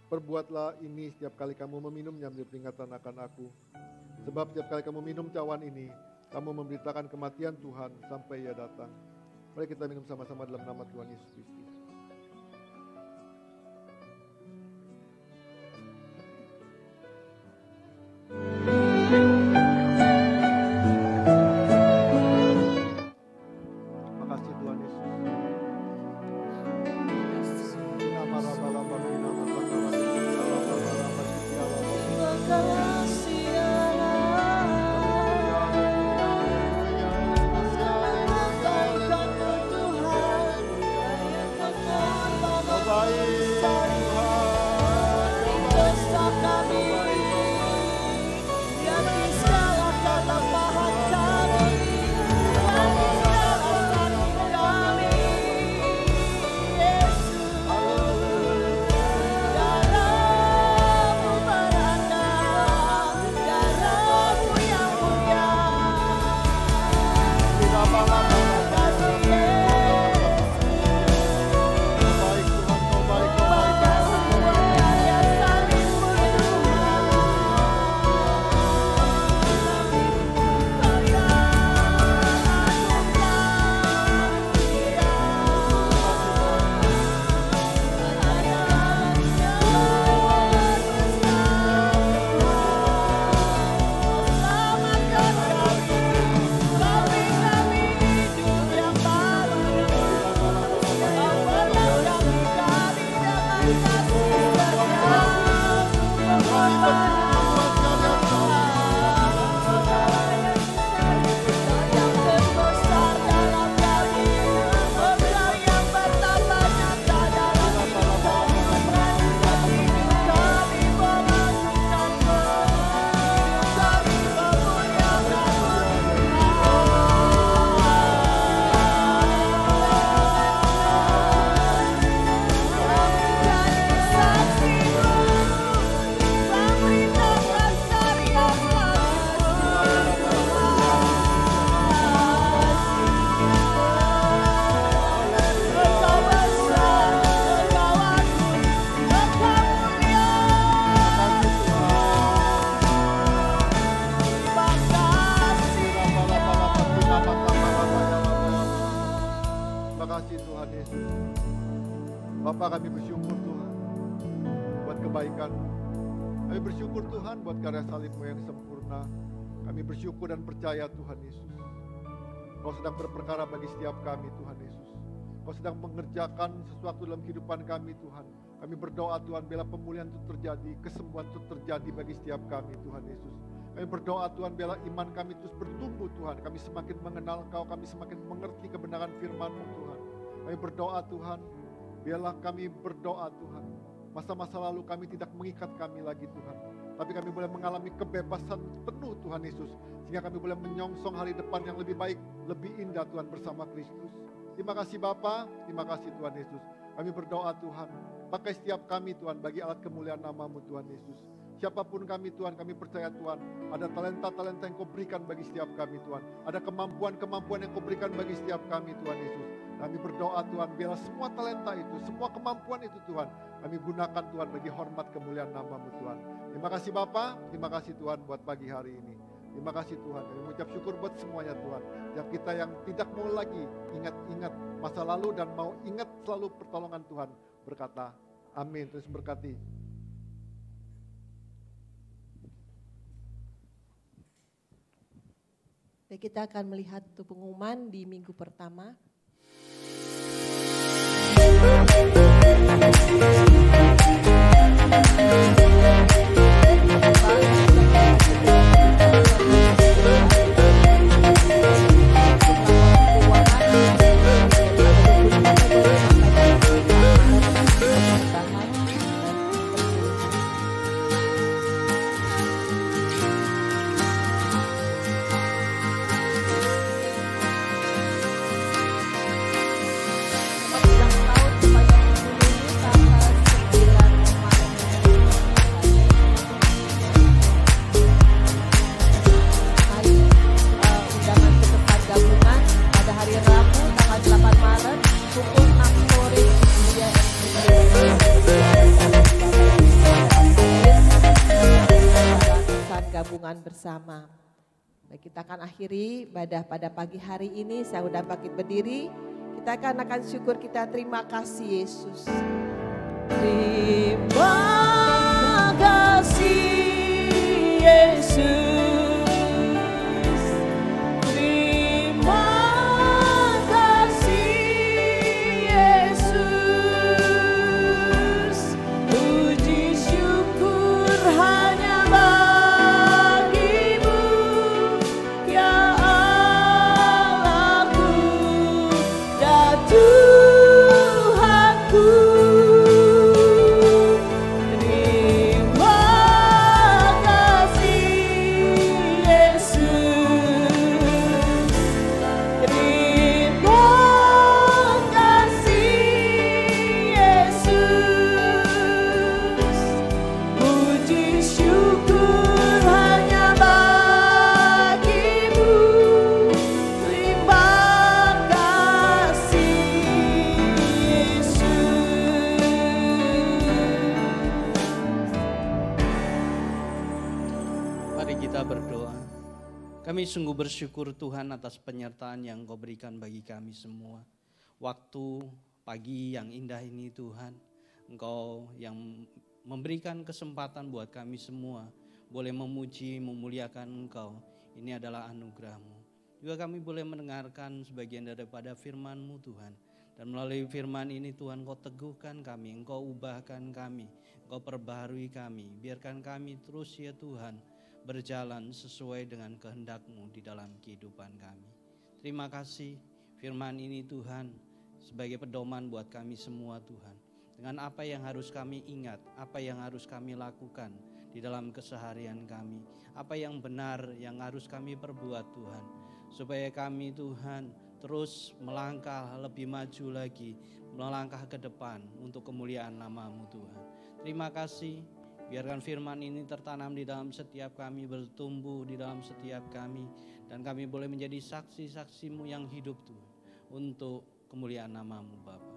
Perbuatlah ini setiap kali kamu meminumnya menjadi peringatan akan aku. Sebab setiap kali kamu minum cawan ini, kamu memberitakan kematian Tuhan sampai Ia datang. Mari kita minum sama-sama dalam nama Tuhan Yesus Kristus. Terima kasih Tuhan Yesus. Bapa, kami bersyukur Tuhan buat kebaikan. Kami bersyukur Tuhan buat karya salib-Mu yang sempurna. Kami bersyukur dan percaya Tuhan Yesus, Kau sedang berperkara bagi setiap kami Tuhan Yesus. Kau sedang mengerjakan sesuatu dalam kehidupan kami Tuhan. Kami berdoa Tuhan, biarlah pemulihan itu terjadi, kesembuhan itu terjadi bagi setiap kami Tuhan Yesus. Kami berdoa Tuhan, biarlah iman kami terus bertumbuh Tuhan. Kami semakin mengenal Kau, kami semakin mengerti kebenaran firman-Mu Tuhan. Kami berdoa Tuhan, biarlah kami berdoa Tuhan. Masa-masa lalu kami tidak mengikat kami lagi Tuhan. Tapi kami boleh mengalami kebebasan penuh Tuhan Yesus. Sehingga kami boleh menyongsong hari depan yang lebih baik, lebih indah Tuhan bersama Kristus. Terima kasih Bapa, terima kasih Tuhan Yesus. Kami berdoa Tuhan, pakai setiap kami Tuhan bagi alat kemuliaan nama-Mu Tuhan Yesus. Siapapun kami Tuhan, kami percaya Tuhan, ada talenta-talenta yang Kau berikan bagi setiap kami Tuhan. Ada kemampuan-kemampuan yang Kau berikan bagi setiap kami Tuhan Yesus. Kami berdoa Tuhan, biarlah semua talenta itu, semua kemampuan itu Tuhan, kami gunakan Tuhan bagi hormat kemuliaan nama-Mu Tuhan. Terima kasih Bapa, terima kasih Tuhan buat pagi hari ini. Terima kasih Tuhan, kami mengucap syukur buat semuanya Tuhan. Yang kita yang tidak mau lagi ingat-ingat masa lalu dan mau ingat selalu pertolongan Tuhan, berkata amin. Terus berkati. Baik, kita akan melihat pengumuman di minggu pertama. Bersama. Baik, kita akan akhiri ibadah pada pagi hari ini. Saya udah bangkit berdiri. Kita akan syukur, kita terima kasih Yesus. Terima kasih Yesus. Kami sungguh bersyukur Tuhan atas penyertaan yang Kau berikan bagi kami semua. Waktu pagi yang indah ini Tuhan, Engkau yang memberikan kesempatan buat kami semua boleh memuji, memuliakan Engkau. Ini adalah anugerah-Mu. Juga kami boleh mendengarkan sebagian daripada firman-Mu Tuhan. Dan melalui firman ini Tuhan Kau teguhkan kami, Engkau ubahkan kami, Engkau perbaharui kami. Biarkan kami terus ya Tuhan berjalan sesuai dengan kehendak-Mu di dalam kehidupan kami. Terima kasih firman ini Tuhan sebagai pedoman buat kami semua Tuhan. Dengan apa yang harus kami ingat, apa yang harus kami lakukan di dalam keseharian kami. Apa yang benar yang harus kami perbuat Tuhan. Supaya kami Tuhan terus melangkah lebih maju lagi, melangkah ke depan untuk kemuliaan nama-Mu Tuhan. Terima kasih. Biarkan firman ini tertanam di dalam setiap kami, bertumbuh di dalam setiap kami. Dan kami boleh menjadi saksi-saksi-Mu yang hidup Tuhan. Untuk kemuliaan nama-Mu Bapa.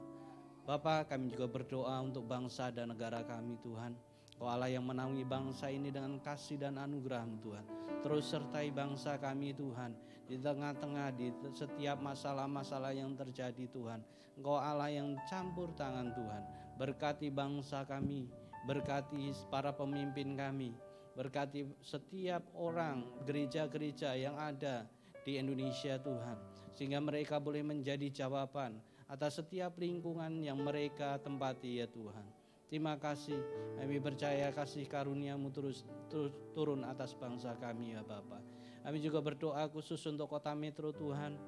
Bapa, kami juga berdoa untuk bangsa dan negara kami Tuhan. Kau Allah yang menaungi bangsa ini dengan kasih dan anugerah-Mu Tuhan. Terus sertai bangsa kami Tuhan. Di tengah-tengah, di setiap masalah-masalah yang terjadi Tuhan. Engkau Allah yang campur tangan Tuhan. berkati bangsa kami, berkati para pemimpin kami, berkati setiap orang gereja-gereja yang ada di Indonesia Tuhan, sehingga mereka boleh menjadi jawaban atas setiap lingkungan yang mereka tempati ya Tuhan. Terima kasih, kami percaya kasih karunia-Mu terus turun atas bangsa kami ya Bapa. Kami juga berdoa khusus untuk kota Metro Tuhan.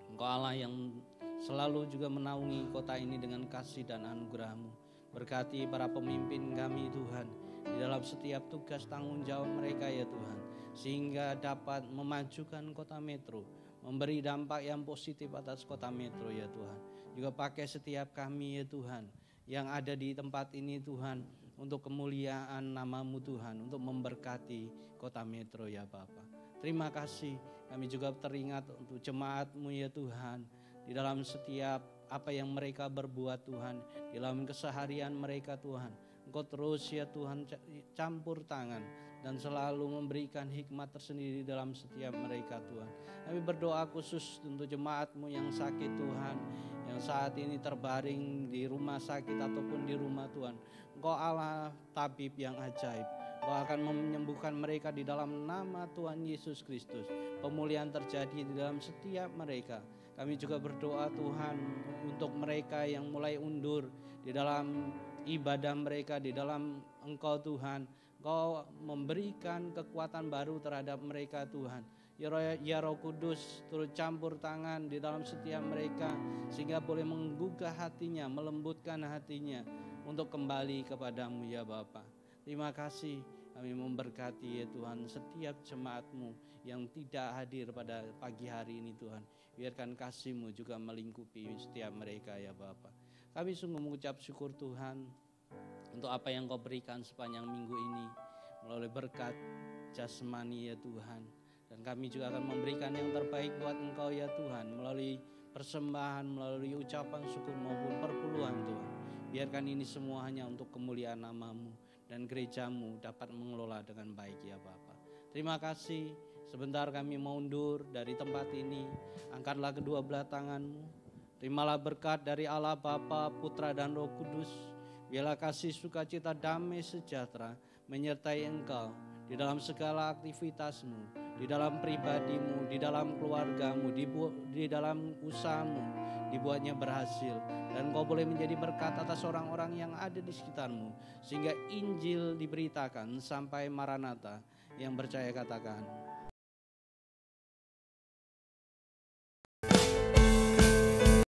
Engkau Allah yang selalu juga menaungi kota ini dengan kasih dan anugerah-Mu. Berkati para pemimpin kami Tuhan, di dalam setiap tugas tanggung jawab mereka ya Tuhan, sehingga dapat memajukan kota Metro, memberi dampak yang positif atas kota Metro ya Tuhan. Juga pakai setiap kami ya Tuhan, yang ada di tempat ini Tuhan, untuk kemuliaan nama-Mu Tuhan, untuk memberkati kota Metro ya Bapa. Terima kasih, kami juga teringat untuk jemaat-Mu ya Tuhan, di dalam setiap apa yang mereka berbuat Tuhan, di dalam keseharian mereka Tuhan. Engkau terus ya Tuhan campur tangan dan selalu memberikan hikmat tersendiri dalam setiap mereka Tuhan. Kami berdoa khusus untuk jemaat-Mu yang sakit Tuhan, yang saat ini terbaring di rumah sakit ataupun di rumah Tuhan. Engkau Allah tabib yang ajaib. Engkau akan menyembuhkan mereka di dalam nama Tuhan Yesus Kristus. Pemulihan terjadi di dalam setiap mereka. Kami juga berdoa Tuhan untuk mereka yang mulai undur di dalam ibadah mereka, di dalam Engkau Tuhan. Engkau memberikan kekuatan baru terhadap mereka Tuhan. Ya Roh Kudus turut campur tangan di dalam setiap mereka, sehingga boleh menggugah hatinya, melembutkan hatinya untuk kembali kepadamu ya Bapa. Terima kasih, kami memberkati ya Tuhan setiap jemaat-Mu yang tidak hadir pada pagi hari ini Tuhan. Biarkan kasih-Mu juga melingkupi setiap mereka ya Bapa. Kami sungguh mengucap syukur Tuhan untuk apa yang Kau berikan sepanjang minggu ini melalui berkat jasmani ya Tuhan. Dan kami juga akan memberikan yang terbaik buat Engkau ya Tuhan, melalui persembahan, melalui ucapan syukur maupun perpuluhan Tuhan. Biarkan ini semua hanya untuk kemuliaan nama-Mu dan gereja-Mu dapat mengelola dengan baik ya Bapa. Terima kasih, sebentar kami mau undur dari tempat ini. Angkatlah kedua belah tangan-Mu. Terimalah berkat dari Allah Bapa, Putra dan Roh Kudus. Biarlah kasih sukacita damai sejahtera menyertai Engkau di dalam segala aktivitas-Mu, di dalam pribadimu, di dalam keluargamu, di dalam usahamu, dibuatnya berhasil. Dan Kau boleh menjadi berkat atas orang-orang yang ada di sekitarmu, sehingga Injil diberitakan sampai Maranatha. Yang percaya katakan